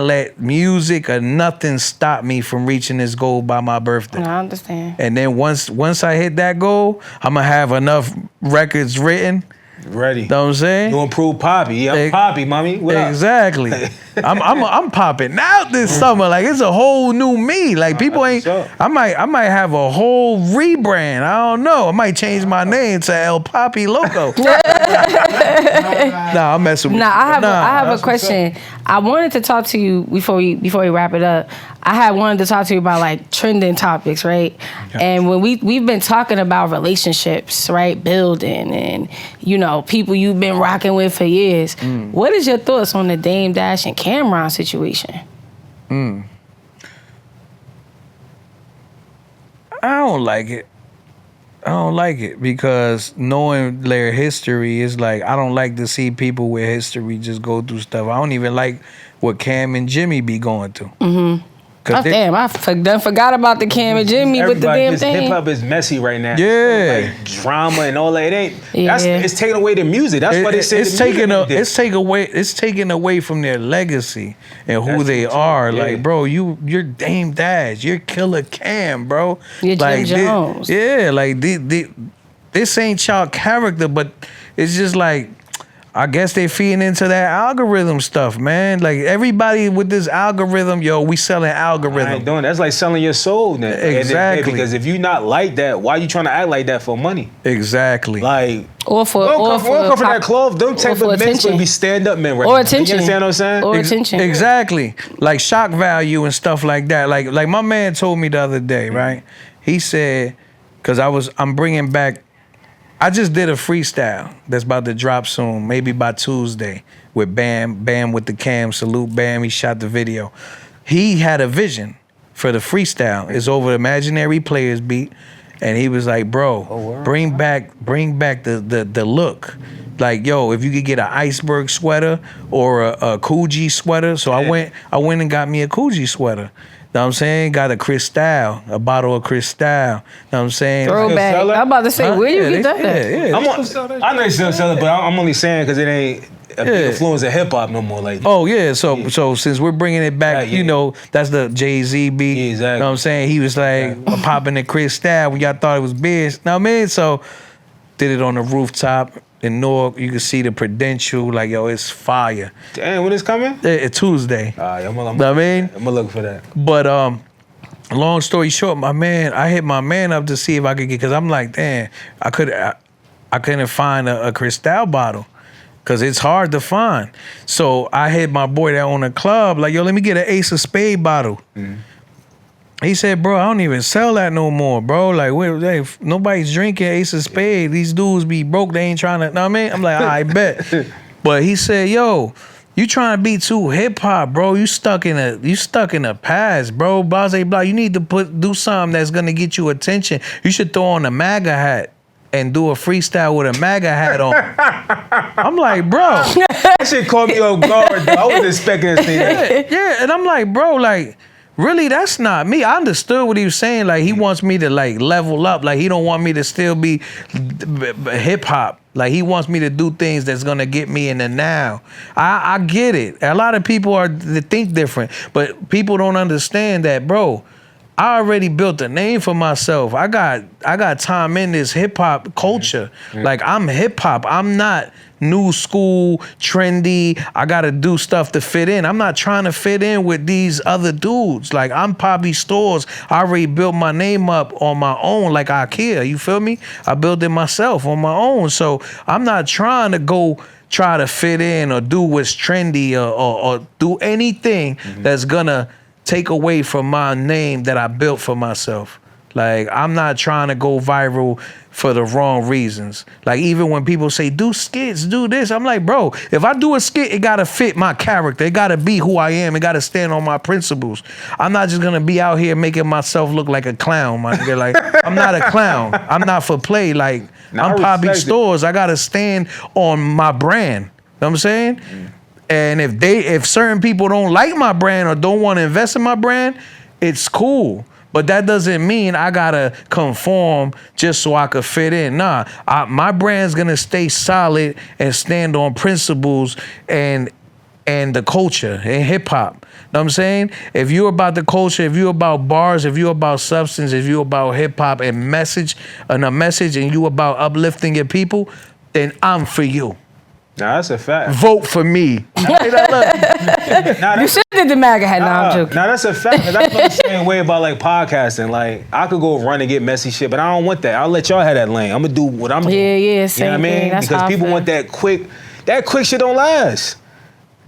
let music or nothing stop me from reaching this goal by my birthday. I understand. And then once I hit that goal, I'm gonna have enough records written. Ready. Know what I'm saying? You improve Papi. Yeah, I'm Papi, mommy. What up? Exactly. I'm popping out this summer. Like, it's a whole new me. Like, people ain't. I might have a whole rebrand. I don't know. I might change my name to El Papi Loco. Nah, I'm messing with you. I have a question. I wanted to talk to you before we wrap it up. I wanted to talk to you about like trending topics, right? And when we've been talking about relationships, right, building, and people you've been rocking with for years. What is your thoughts on the Dame Dash and Cameron situation? I don't like it. I don't like it because knowing their history is like, I don't like to see people with history just go through stuff. I don't even like what Cam and Jimmy be going through. Mm-hmm. Damn, I done forgot about the Cam and Jimmy with the damn thing. Hip hop is messy right now. Yeah, like drama and all that. It ain't. Yeah. It's taking away the music. That's why they say it's taking away from their legacy and who they are. Yeah. Like, bro, you're Dame Dash, you're Killer Cam, bro. You're like Jim Jones. like this ain't y'all character, but it's just like, I guess they feeding into that algorithm stuff, man. Like everybody with this algorithm, yo, we selling algorithm. I ain't doing that. That's like selling your soul, then. Exactly. Because if you not like that, why you trying to act like that for money? Exactly. Like, Or for that cloth. Them type of men would be stand-up men right or now. attention. You understand what I'm saying? Or attention. Exactly. Like shock value and stuff like that. Like my man told me the other day, right? He said, because I'm bringing back, I just did a freestyle that's about to drop soon, maybe by Tuesday, with Bam with the cam. Salute Bam, he shot the video. He had a vision for the freestyle. It's over Imaginary Players beat. And he was like, bro, bring back the look. Like, yo, if you could get an iceberg sweater or a Coogee sweater. So I went and got me a Coogee sweater. Know what I'm saying? Got a Cristal, a bottle of Cristal. Know what I'm saying? Throwback. I'm about to say, where you get that? Yeah. I know you still sell it, but I'm only saying because it ain't a big influence of hip hop no more. Like, oh yeah, so since we're bringing it back, you know, that's the Jay-Z beat. Yeah, exactly. You know what I'm saying? He was like popping the Cristal when y'all thought it was big. Know what I mean? So did it on the rooftop in Newark. You can see the Prudential. Like, yo, it's fire. Damn, when it's coming? It's Tuesday. All right, I'm gonna look for that. But long story short, I hit my man up to see if I could get, because I'm like, damn, I couldn't find a Cristal bottle. Cause it's hard to find. So I hit my boy that owned a club, like, yo, let me get an Ace of Spade bottle. He said, bro, I don't even sell that no more, bro. Like, nobody's drinking Ace of Spade. These dudes be broke, they ain't trying to, know what I mean? I'm like, I bet. But he said, yo, you trying to be too hip hop, bro. You stuck in the past, bro. Blah, blah, blah. You need to do something that's gonna get you attention. You should throw on a MAGA hat and do a freestyle with a MAGA hat on. I'm like, bro. That shit caught me off guard, though. I wasn't expecting to see that. Yeah, and I'm like, bro, like, really, that's not me. I understood what he was saying. Like, he wants me to, like, level up. Like, he don't want me to still be hip hop. Like, he wants me to do things that's gonna get me in the now. I get it. A lot of people they think different, but people don't understand that, bro. I already built a name for myself. I got time in this hip hop culture. Like, I'm hip hop. I'm not new school, trendy. I gotta do stuff to fit in. I'm not trying to fit in with these other dudes. Like, I'm Papi Storz. I already built my name up on my own, like IKEA. You feel me? I built it myself on my own. So I'm not trying to go try to fit in or do what's trendy or do anything that's gonna take away from my name that I built for myself. Like, I'm not trying to go viral for the wrong reasons. Like, even when people say, do skits, do this, I'm like, bro, if I do a skit, it gotta fit my character. It gotta be who I am. It gotta stand on my principles. I'm not just gonna be out here making myself look like a clown, my nigga. Like, I'm not a clown. I'm not for play. Like, I'm Papi Storz. I gotta stand on my brand. You know what I'm saying? And if certain people don't like my brand or don't want to invest in my brand, it's cool. But that doesn't mean I gotta conform just so I could fit in. Nah, my brand's gonna stay solid and stand on principles and the culture and hip hop. Know what I'm saying? If you're about the culture, if you're about bars, if you're about substance, if you're about hip hop and a message, and you about uplifting your people, then I'm for you. Nah, that's a fact. Vote for me. You should have did the MAGA hat. I'm joking. Nah, that's a fact. That's the same way about like podcasting. Like, I could go run and get messy shit, but I don't want that. I'll let y'all have that lane. I'm gonna do what I'm doing. Yeah, same you know what I mean? thing. That's because how people want that quick shit don't last.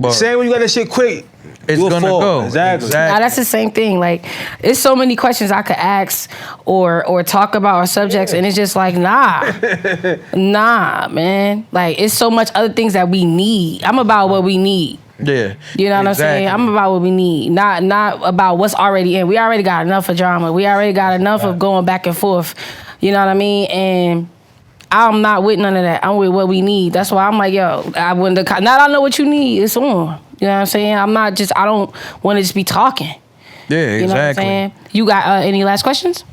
But same when you got that shit quick, it's gonna go. Exactly. Nah, that's the same thing. Like, it's so many questions I could ask or talk about or subjects, and it's just like, nah, man. Like, it's so much other things that we need. I'm about what we need. Yeah. You know what I'm saying? I'm about what we need, not about what's already in. We already got enough of drama. We already got enough of going back and forth. You know what I mean? And I'm not with none of that. I'm with what we need. That's why I'm like, yo, now that I know what you need, it's on. You know what I'm saying? I don't want to just be talking. Yeah, exactly. You know what I'm saying? You got any last questions?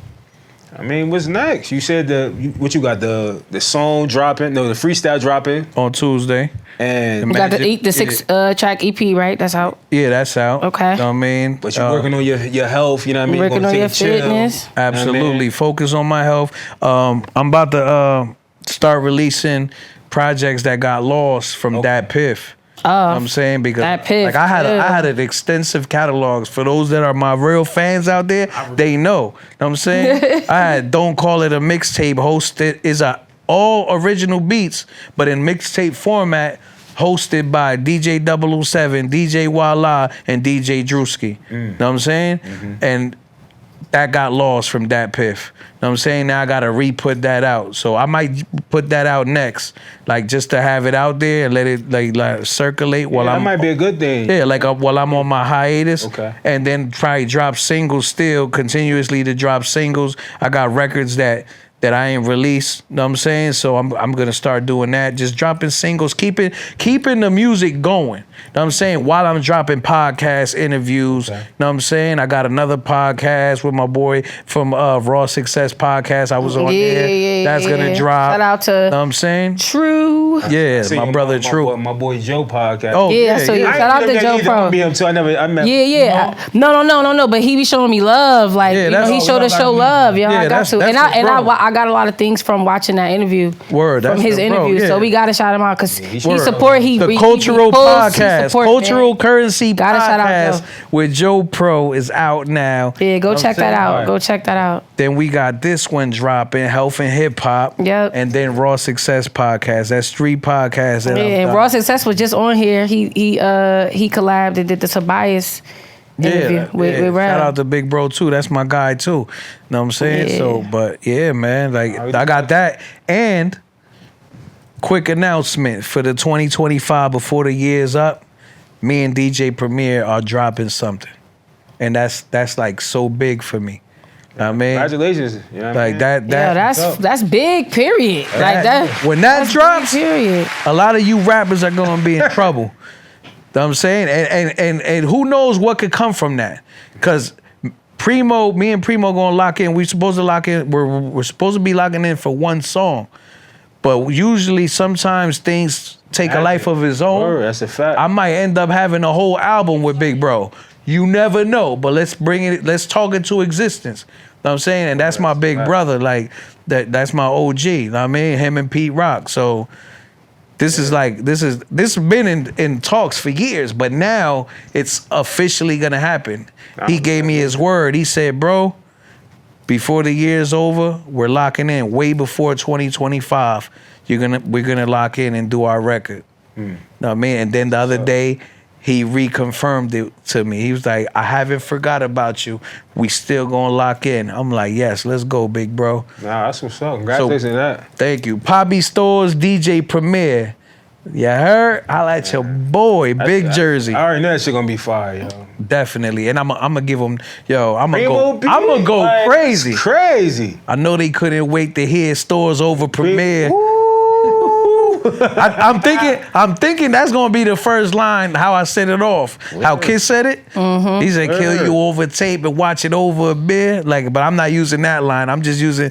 I mean, what's next? You said what you got, the song dropping, the freestyle dropping on Tuesday. And you got the 6-track EP, right? That's out. Yeah, that's out. Okay. You know what I mean? But you're working on your health, you know what I mean? Working on your fitness. Absolutely. You know what I mean? Focus on my health. I'm about to start releasing projects that got lost from that Piff. You know what I'm saying? Because that Piff, like I had an extensive catalogs. For those that are my real fans out there, they know. You know what I'm saying? I had Don't Call It a Mixtape hosted is all original beats, but in mixtape format, hosted by DJ 007, DJ Walla, and DJ Drewski. You know what I'm saying? And that got lost from that Piff. You know what I'm saying? Now I gotta re-put that out. So I might put that out next, like just to have it out there and let it like circulate while that might be a good thing. Yeah, like while I'm on my hiatus. Okay. And then try drop singles still, continuously to drop singles. I got records that I ain't released, you know what I'm saying? So I'm gonna start doing that, just dropping singles, keeping the music going. You know what I'm saying? While I'm dropping podcast interviews, you know what I'm saying? I got another podcast with my boy from Raw Success Podcast. I was on there. That's gonna drop. Shout out to, you know what I'm saying? True. Yeah, my brother True. My boy Joe podcast. Oh, Yeah, so shout out to Joe Pro. I met Yeah. No. But he be showing me love. Like, Yeah, you know, that's he all showed us I show need. love. Yo, Yeah, I got that's to. And the bro. I got a lot of things from watching that interview. Word, From that's his the bro, interview. yeah. So we gotta shout him out because he support. The Cultural Podcast, Cultural man. Currency Gotta shout out Podcast with Joe Pro is out now. Yeah, go Know what check I'm that saying? out. Alright. Go check that out. Then we got this one dropping, Health and Hip Hop. Yep. And then Raw Success Podcast. That's 3 podcasts. That Yeah, I've and done. Raw Success was just on here. He collabed and did the Tobias interview with Rev. Shout out to Big Bro too. That's my guy too. Know what I'm saying? Yeah. So, but yeah, man, like I got that. And quick announcement for the 2025 before the year's up, me and DJ Premier are dropping something. And that's like so big for me. Know what I mean? Congratulations. You know what I Like mean? that Yeah, that's big. Period. Like that. when that drops, Period. a lot of you rappers are gonna be in trouble. Know what I'm saying? And who knows what could come from that? Cause me and Primo gonna lock in. We're supposed to lock in. We're supposed to be locking in for one song. But usually sometimes things take a life of its own. Word, that's a fact. I might end up having a whole album with Big Bro. You never know, but let's talk into existence. Know what I'm saying? And that's my big brother. Like that's my OG. Know what I mean? Him and Pete Rock. So this is been in talks for years, but now it's officially gonna happen. He gave me his word. He said, bro, before the year's over, we're locking in. Way before 2025, we're gonna lock in and do our record. Know what I mean? And then the other day, he reconfirmed it to me. He was like, I haven't forgot about you. We still gonna lock in. I'm like, yes, let's go, big bro. Nah, that's what's up. Congratulations to that. Thank you. Papi Storz, DJ Premier. You heard? Holla at your boy, Big Jersey. I already know that shit gonna be fire, yo. Definitely. And I'm gonna give him, I'm Primo B, gonna go like, crazy. it's crazy. I know they couldn't wait to hear Storz over Premier. Woo. I'm thinking that's gonna be the first line. How I set it off. How Kiss said it. He said, "Kill you over tape and watch it over a beer." Like, but I'm not using that line. I'm gonna use the.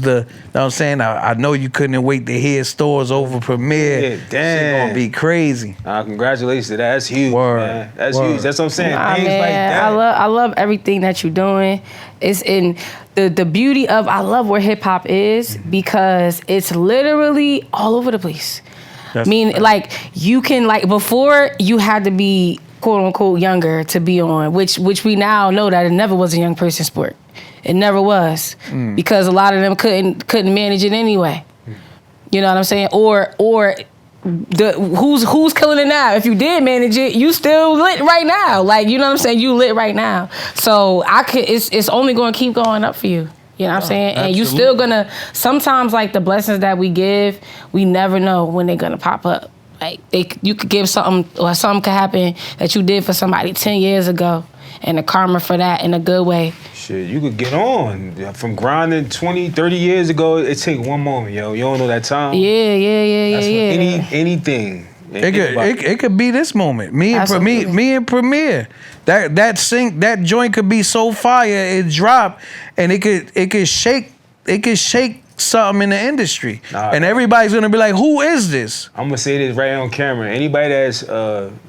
You know what I'm saying? I know you couldn't wait to hear Storz over Premier. Yeah, Shit damn. gonna be crazy. Congratulations to that. That's huge, Word. man. That's Word. huge. That's what I'm saying. Nah, Things man, like that. I love everything that you're doing. It's in the beauty of I love where hip hop is because it's literally all over the place. That's I mean, like you can before you had to be quote unquote younger to be on, which we now know that it never was a young person sport. It never was because a lot of them couldn't manage it anyway. You know what I'm saying? Or who's killing it now? If you did manage it, you still lit right now. Like, you know what I'm saying? You lit right now. So it's only going to keep going up for you. You know what I'm saying? And you still gonna, sometimes like the blessings that we give, we never know when they're gonna pop up. Like you could give something or something could happen that you did for somebody 10 years ago and the karma for that in a good way. Shit, you could get on. From grinding 20, 30 years ago, it take one moment, yo. You don't know that time. Yeah. That's for anything. It could be this moment. Me and Premier. That joint could be so fire it drop and it could shake something in the industry. And everybody's gonna be like, who is this? I'm gonna say this right on camera. Anybody that's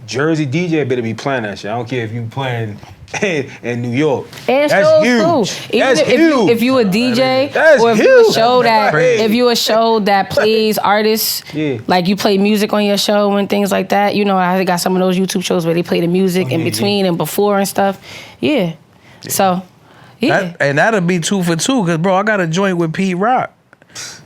Jersey DJ better be playing that shit. I don't care if you playing and New York. And That's shows huge. too. Even That's if huge. if you a DJ That's or if you huge. a show that Crazy. if you a show that plays artists, Yeah. like you play music on your show and things like that. You know, I got some of those YouTube shows where they play the music in between and before and stuff. Yeah. So, yeah. And that'll be 2 for 2, cause bro, I got a joint with Pete Rock.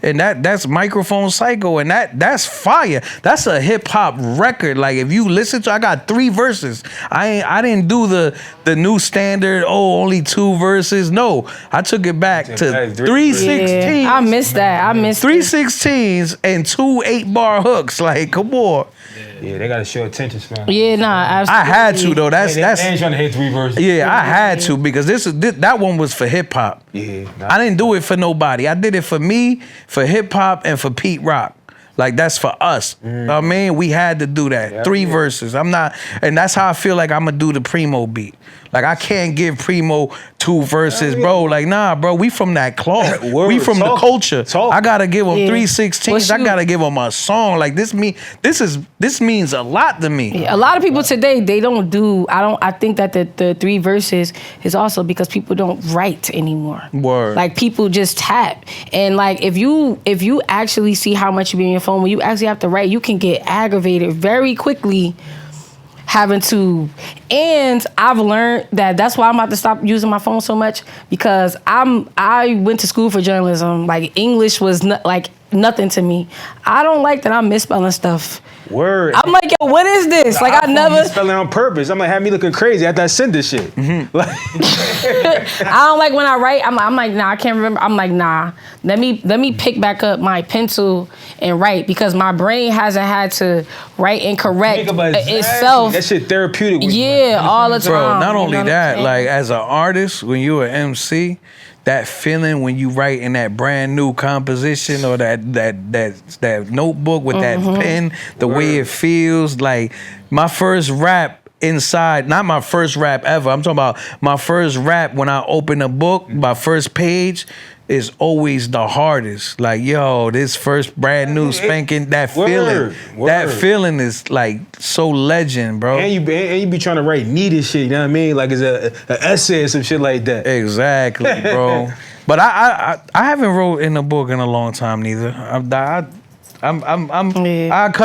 And that's Microphone Psycho, and that's fire. That's a hip hop record. Like if you listen to, I got 3 verses. I didn't do the new standard. Oh, only 2 verses. No, I took it back to 316. Yeah. I missed that. I missed 316s and 2 8-bar hooks. Like, come on. Yeah, they got to show attention span. Yeah, nah. I had to though. That's They ain't trying to hit 3 verses. yeah. I had to because that one was for hip hop. Yeah. I didn't do it for nobody. I did it for me, for hip hop, and for Pete Rock. Like that's for us. I mean, we had to do that. 3 verses. I'm not, and that's how I feel like I'm gonna do the Primo beat. Like I can't give Primo 2 verses, bro. Like nah, bro. We from that cloth. We from the culture. I gotta give them 316s. I gotta give them a song. Like this means a lot to me. Yeah, a lot of people today they don't do. I think that the 3 verses is also because people don't write anymore. Word. Like people just tap, and like if you actually see how much you be on your phone, when you actually have to write, you can get aggravated very quickly having to. And I've learned that's why I'm about to stop using my phone so much, because I went to school for journalism. Like English was like nothing to me. I don't like that I'm misspelling stuff. Word. I'm like, yo, what is this? Like I never spelling on purpose. I'm like, have me looking crazy after I send this shit. Like, I don't like when I write. I'm like, nah, I can't remember. I'm like, nah. Let me pick back up my pencil and write, because my brain hasn't had to write and correct itself. That shit therapeutic. Yeah, all the time. Bro, not only You know what I'm that, saying? like as an artist, when you're an MC, that feeling when you write in that brand new composition or that notebook with that pen, the way it feels. Like my first rap inside, not my first rap ever, I'm talking about my first rap when I open a book, my first page is always the hardest. Like, yo, this first brand new spanking, that feeling. That feeling is like so legend, bro. And you be trying to write needed shit, you know what I mean? Like it's an essay or some shit like that. Exactly, bro. But I haven't wrote in a book in a long time neither. I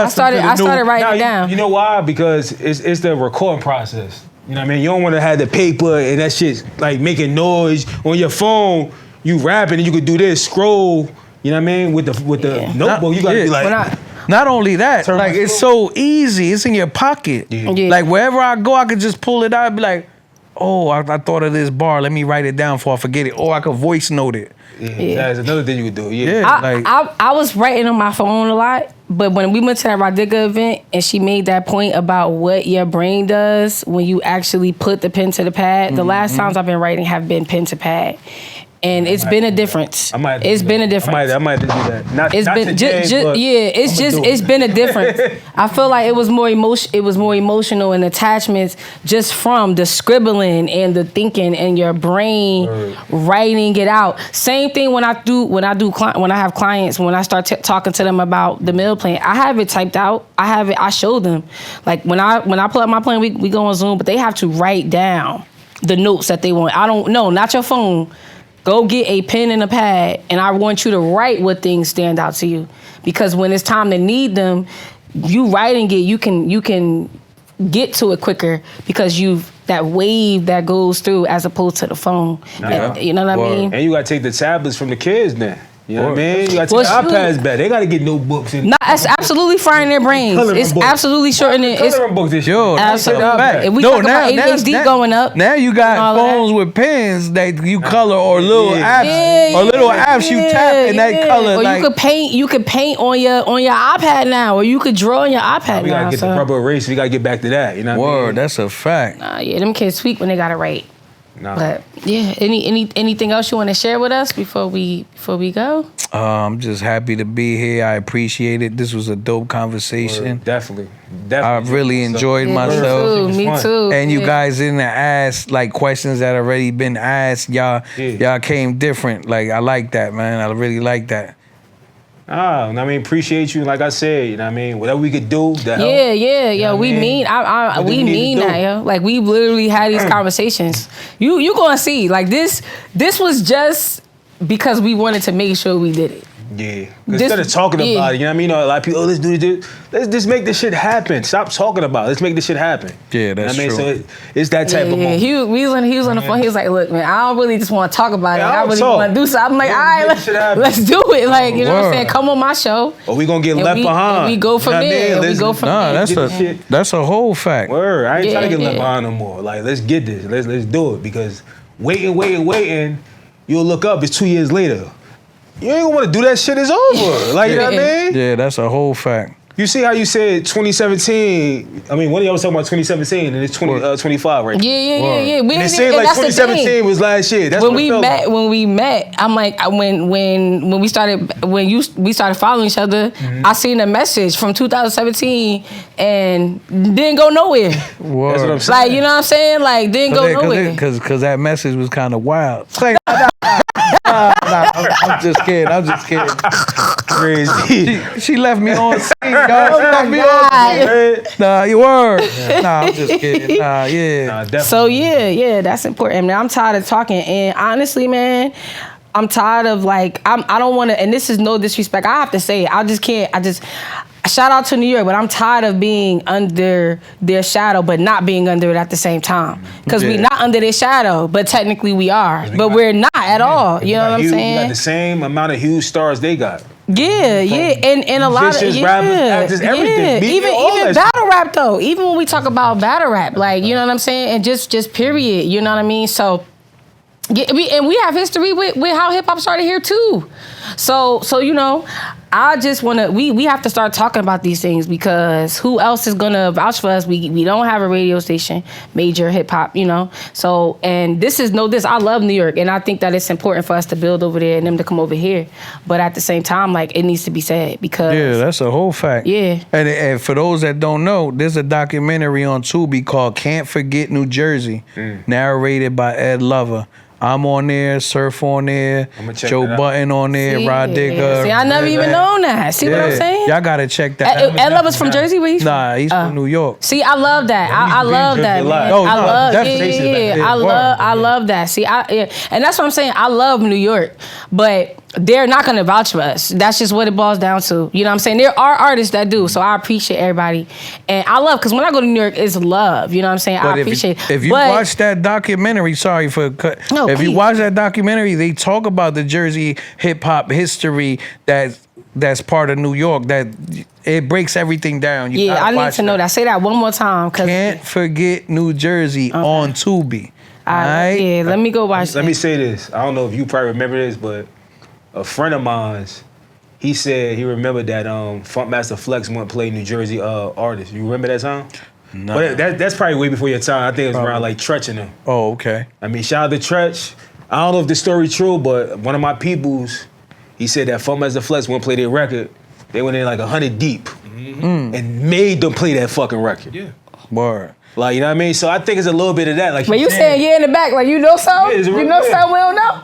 started writing it down. You know why? Because it's the recording process. You know what I mean? You don't want to have the paper and that shit's like making noise on your phone. You rapping and you could do this, scroll. You know what I mean? With the notebook, you gotta be like. Not only that, like it's so easy. It's in your pocket. Yeah. Like wherever I go, I could just pull it out and be like, oh, I thought of this bar. Let me write it down before I forget it. Or I could voice note it. That's another thing you could do. I was writing on my phone a lot, but when we went to that Rodiga event and she made that point about what your brain does when you actually put the pen to the pad, the last times I've been writing have been pen to pad. And it's been a difference. It's been a difference. I might have to do that. Not it's been today, but it's been a difference. I feel like it was more emotional and attachments just from the scribbling and the thinking and your brain writing it out. Same thing when I have clients, when I start talking to them about the meal plan, I have it typed out. I show them. Like when I pull up my plan, we go on Zoom, but they have to write down the notes that they want. I don't know, not your phone. Go get a pen and a pad, and I want you to write what things stand out to you. Because when it's time to need them, you writing it, you can get to it quicker because that wave that goes through as opposed to the phone. And, you know what I mean? And you gotta take the tablets from the kids now. You know what I mean? You gotta take the iPads back. They gotta get notebooks. Nah, it's absolutely frying their brains. It's absolutely shortening it. Coloring books this year. Absolutely. If we talk about ADHD going up. Now you got phones with pens that you color or little apps or little apps you tap and that color. Or you could paint on your iPad now, or you could draw on your iPad We now. gotta get the rubber erase. We gotta get back to that. You know what I mean? That's a fact. Yeah, them kids tweak when they gotta write. Nah. But yeah, anything else you want to share with us before we go? I'm just happy to be here. I appreciate it. This was a dope conversation. Definitely. I really enjoyed myself. Me too. And you guys didn't ask like questions that already been asked. Y'all came different. Like I like that, man. I really like that. I mean, appreciate you. Like I said, you know what I mean? Whatever we could do to help. Yeah. We mean that, yo. Like, we literally had these conversations. You gonna see. Like, this was just because we wanted to make sure we did it. Yeah. Instead of talking about it, you know what I mean? A lot of people, let's do this. Let's just make this shit happen. Stop talking about it. Let's make this shit happen. Yeah, that's true. So it's that type of moment. He was on the phone. He was like, "Look, man, I don't really just want to talk about it. I really want to do something." I'm like, "All right, let's do it." Like, you know what I'm saying? Come on my show. Or we gonna get left behind. We go from there. We go from there. That's a whole fact. Word. I ain't trying to get left behind no more. Like, let's get this. Let's do it, because waiting. You'll look up. It's 2 years later. You ain't gonna want to do that shit. It's over. Like, you know what I mean? Yeah, that's a whole fact. You see how you said 2017? I mean, one of y'all was talking about 2017, and it's 25 right now. Yeah. They say like 2017 was last year. That's when we met. I'm like, when we started following each other, I seen a message from 2017 and didn't go nowhere. That's what I'm saying. Like, you know what I'm saying? Like, didn't go nowhere. Because that message was kind of wild. Like, I'm just kidding. Crazy. She left me on scene, y'all. She left me on scene. Nah, you were. Nah, I'm just kidding. Nah, yeah. Nah, so yeah, that's important. Man, I'm tired of talking, and honestly, man, I'm tired of like I don't want to. And this is no disrespect. I have to say it. I just can't. Shout out to New York, but I'm tired of being under their shadow, but not being under it at the same time. Because we're not under their shadow, but technically we are. But we're not at all. You know what I'm saying? You got the same amount of huge stars they got. Yeah, and a lot of rappers, actors, everything. Even battle rap though. Even when we talk about battle rap, like, you know what I'm saying, and just period. You know what I mean? So. Yeah, we have history with how hip hop started here too. So you know, I just want to. We have to start talking about these things, because who else is gonna vouch for us? We don't have a radio station, major hip hop, you know. So, and this. I love New York, and I think that it's important for us to build over there and them to come over here. But at the same time, like, it needs to be said, because that's a whole fact. Yeah. And for those that don't know, there's a documentary on Tubi called "Can't Forget New Jersey," narrated by Ed Lover. I'm on there, Surf on there, Joe Button on there, Rod Digger. See, I never even known that. See what I'm saying? Y'all gotta check that out. Ed Lover's from Jersey? Where he's from? Nah, he's from New York. See, I love that. I love that, man. Oh, I love I love that. See, and that's what I'm saying. I love New York, but they're not gonna vouch for us. That's just what it boils down to. You know what I'm saying? There are artists that do, so I appreciate everybody. And I love, because when I go to New York, it's love. You know what I'm saying? But I appreciate it. If you watch that documentary, sorry for cut. If you watch that documentary, they talk about the Jersey hip hop history that's part of New York, that it breaks everything down. I need to know that. Say that one more time. Can't Forget New Jersey on Tubi. All right? Yeah, let me go watch Let me say this. I don't know if you probably remember this, but a friend of mine's, he said he remembered that Funkmaster Flex went play New Jersey artists. You remember that time? No. But that's probably way before your time. I think it was around like Tretch and them. Oh, okay. I mean, shout out to Tretch. I don't know if this story's true, but one of my peoples, he said that Funkmaster Flex went play their record. They went in like 100 deep and made them play that fucking record. Yeah. Word. Like, you know what I mean? So I think it's a little bit of that. Like, but you saying in the back, like, you know something? Yeah, you know something we don't know?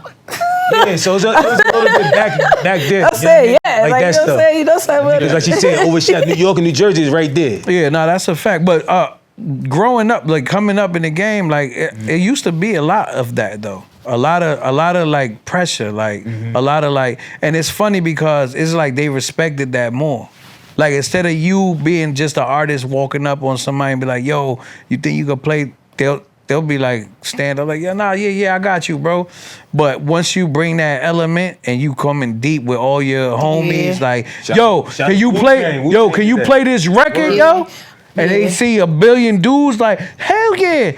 Yeah, so it was a little bit back then. I'm saying, yeah. Like that you know stuff. saying, you know something. Because like she said, overshot New York and New Jersey is right there. Yeah, no, that's a fact. But growing up, like coming up in the game, like it used to be a lot of that though. A lot of like pressure, like a lot of like, and it's funny because it's like they respected that more. Like, instead of you being just an artist walking up on somebody and be like, yo, you think you could play? They'll be like, stand up like, yeah, I got you, bro. But once you bring that element and you coming deep with all your homies, like, can you play this record, yo? And they see 1 billion dudes like, hell yeah,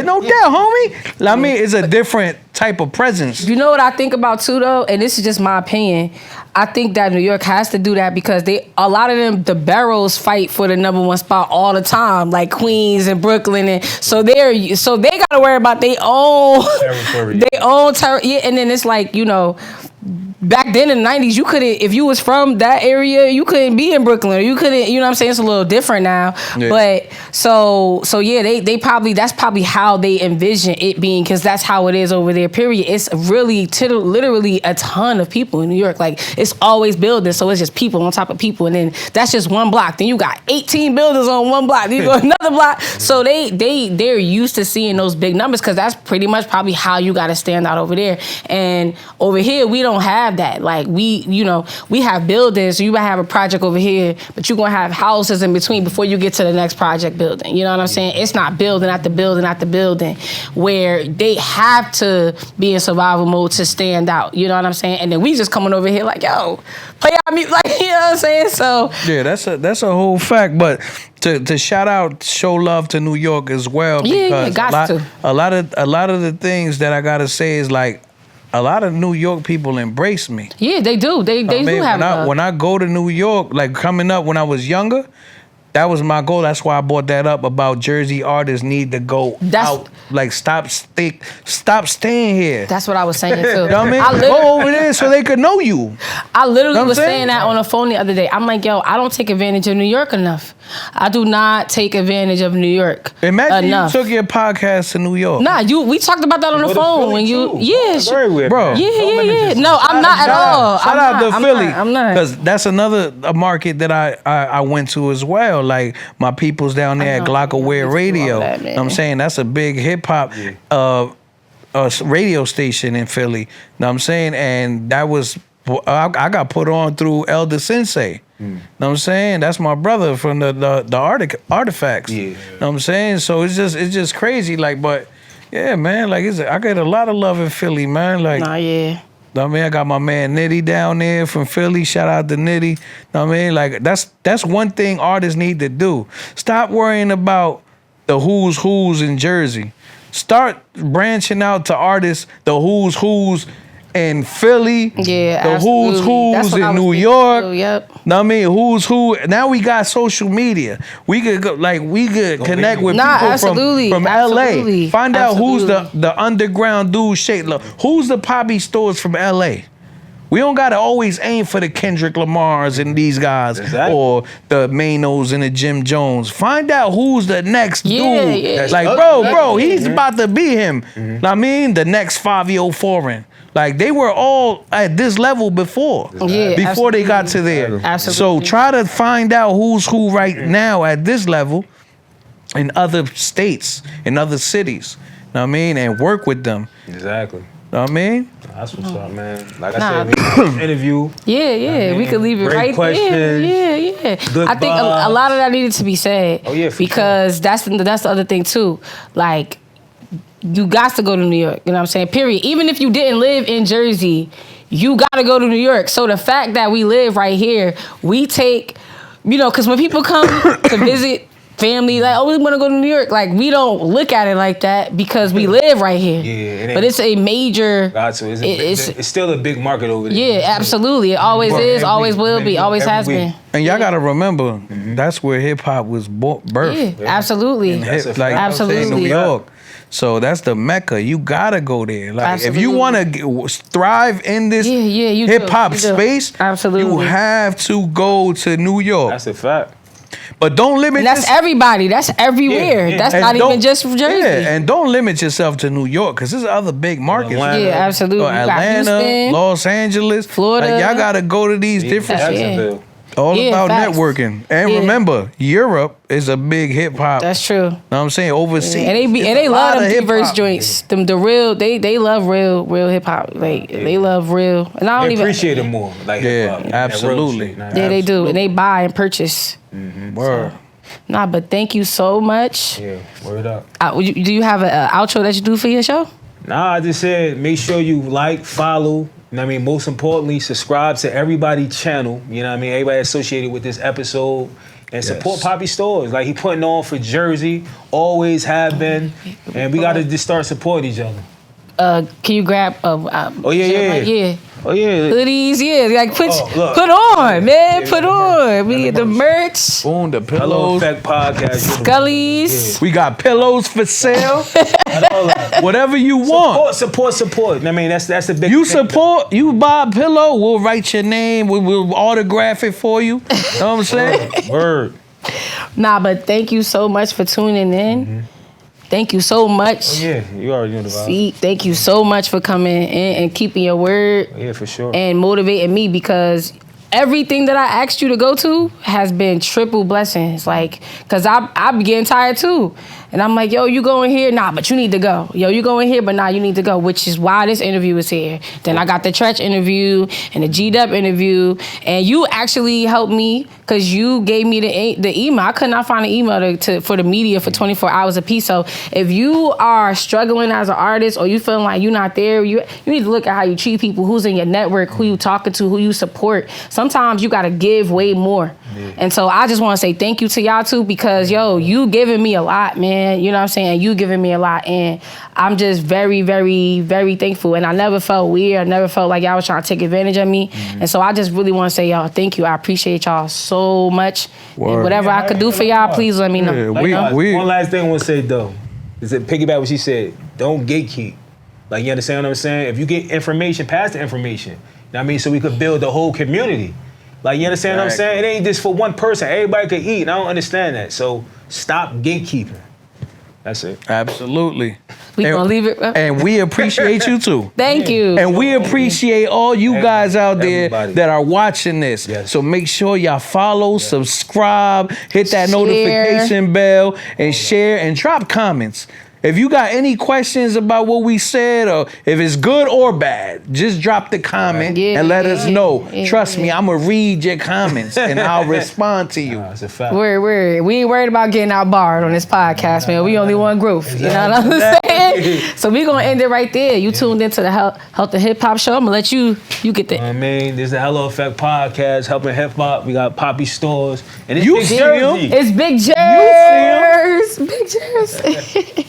no doubt, homie. I mean, it's a different type of presence. You know what I think about too, though, and this is just my opinion. I think that New York has to do that because a lot of them, the Barrows fight for the #1 spot all the time, like Queens and Brooklyn, and so they gotta worry about their own territory. Yeah, and then it's like, you know, back then in the 90s, you couldn't, if you was from that area, you couldn't be in Brooklyn. Or you couldn't, you know what I'm saying? It's a little different now. Yeah. But so yeah, they probably, that's probably how they envision it being, because that's how it is over there, period. It's really literally a ton of people in New York. Like, it's always buildings, so it's just people on top of people. And then that's just one block. Then you got 18 buildings on one block. Then you go another block. So they're used to seeing those big numbers, because that's pretty much probably how you got to stand out over there. And over here, we don't have that. Like, we have buildings. So you might have a project over here, but you're gonna have houses in between before you get to the next project building. You know what I'm saying? It's not building after building after building, where they have to be in survival mode to stand out. You know what I'm saying? And then we just coming over here like, yo, play our music, like, you know what I'm saying? So yeah, that's a whole fact. But to shout out, show love to New York as well, because a lot of the things that I gotta say is like, a lot of New York people embrace me. Yeah, they do. They do have when I go to New York, like coming up when I was younger, that was my goal. That's why I brought that up about Jersey artists need to go out. Like, stop staying here. That's what I was saying too. You know what I mean? Go over there so they could know you. I literally was saying that on the phone the other day. I'm like, yo, I don't take advantage of New York enough. I do not take advantage of New York Imagine enough. you took your podcast to New York. Nah, we talked about that on the phone when you, Bro. Yeah. No, I'm not at all. Shout out to Philly. I'm not. Because that's another market that I went to as well. Like, my people's down there at Glockaware Radio. That, you know what I'm saying? That's a big hip hop radio station in Philly. You know what I'm saying? And that was, I got put on through Elder Sensei. You know what I'm saying? That's my brother from the Artifacts. Yeah. You know what I'm saying? So it's just crazy. Like, but yeah, man, like, I get a lot of love in Philly, man. Like, Nah, yeah. I mean, I got my man Nitty down there from Philly. Shout out to Nitty. Know what I mean? Like, that's one thing artists need to do. Stop worrying about the who's in Jersey. Start branching out to artists, the who's in Philly. Yeah, the absolutely. who's in New York. Yep. Know what I mean? Who's who. Now we got social media. We could connect with people from LA. Find out who's the underground dude shake. Look, who's the Papi Storz from LA? We don't gotta always aim for the Kendrick Lamars and these guys, or the Manos and the Jim Jones. Find out who's the next dude. Yeah. Like, bro, he's about to be him. Know what I mean? The next Fabio Foreign. Like, they were all at this level before. Yeah, before they got to there. Absolutely. So try to find out who's who right now at this level in other states, in other cities. Know what I mean? And work with them. Exactly. Know what I mean? That's what's up, man. Like I said, we had an interview. Yeah, we could leave it right there. Yeah. Good I think a lot of that needed to be said. Oh, yeah, for because that's the other thing too. Like, you got to go to New York. You know what I'm saying? Period. Even if you didn't live in Jersey, you got to go to New York. So the fact that we live right here, we take, because when people come to visit family, like, oh, we want to go to New York. Like, we don't look at it like that because we live right here. Yeah, but it's a major. It's still a big market over there. Yeah, absolutely. It always is, always will be, always has been. And y'all gotta remember, that's where hip hop was birthed. Yeah, absolutely. Absolutely. New York. So that's the Mecca. You gotta go there. Like, if you want to thrive in this hip hop space, you have to go to New York. That's a fact. But don't limit. And that's everybody. That's everywhere. That's not even just from Jersey. Yeah, and don't limit yourself to New York, because there's other big markets. Yeah, absolutely. Atlanta, Houston, Los Angeles, Florida. Like, y'all gotta go to these different. Jacksonville. All about facts. networking. And remember, Europe is a big hip hop. That's true. Know what I'm saying? Overseas. And they love them diverse joints. The real, they love real hip hop. Like, they love real. And I don't even appreciate it more. Like, absolutely. Yeah, they do. And they buy and purchase. Word. Nah, but thank you so much. Yeah, word up. Do you have an outro that you do for your show? Nah, I just said make sure you like, follow. You know what I mean? Most importantly, subscribe to everybody's channel. You know what I mean? Everybody associated with this episode. And support Papi Storz. Like, he putting on for Jersey. Always have been. And we got to just start supporting each other. Can you grab? Yeah. Oh yeah. Hoodies, yeah. Like put look. on, man. Put on. We get the merch. Boom, the Hello pillows. Effect Podcast. Scullies. We got pillows for sale. Whatever you want. Support. I mean, that's the big You thing. support, you buy a pillow, we'll write your name, we'll autograph it for you. Know what I'm saying? Word. Nah, but thank you so much for tuning in. Thank you so much. Yeah, you already know the vibe. See, thank you so much for coming in and keeping your word Yeah, for sure. and motivating me, because everything that I asked you to go to has been triple blessings. Like, cause I be getting tired too. And I'm like, yo, you going here? Nah, but you need to go. Yo, you going here? But nah, you need to go, which is why this interview is here. Then I got the Tretch interview and the G-Dub interview. And you actually helped me because you gave me the email. I could not find an email for the media for 24 hours a piece. So if you are struggling as an artist or you feeling like you're not there, you need to look at how you treat people, who's in your network, who you talking to, who you support. Sometimes you got to give way more. Yeah. And so I just want to say thank you to y'all too, because yo, you giving me a lot, man. You know what I'm saying? You giving me a lot, and I'm just very, very, very thankful. And I never felt weird. I never felt like y'all was trying to take advantage of me. And so I just really want to say, y'all, thank you. I appreciate y'all so much. And whatever I could do for y'all, please let me know. Yeah, One last thing I want to say though is to piggyback what she said. Don't gatekeep. Like, you understand what I'm saying? If you get information, pass the information. You know what I mean? So we could build the whole community. Like, you understand what I'm saying? It ain't just for one person. Everybody could eat. And I don't understand that. So stop gatekeeping. That's it. Absolutely. We gonna leave it. And we appreciate you too. Thank you. And we appreciate all you guys out there that are watching this. Yes. So make sure y'all follow, subscribe, hit that notification bell, and share and drop comments. If you got any questions about what we said, or if it's good or bad, just drop the comment and let us know. Trust me, I'm going to read your comments and I'll respond to you. That's a fact. We ain't worried about getting outbarred on this podcast, man. We only want growth. You know what I'm saying? So we going to end it right there. You tuned into the Health and Hip Hop Show. I'm going to let you get the... I mean, there's the Hello Effect Podcast, helping hip hop. We got Papi Storz. And it's You Big see Jersey. It's Big Jers. Big Jers.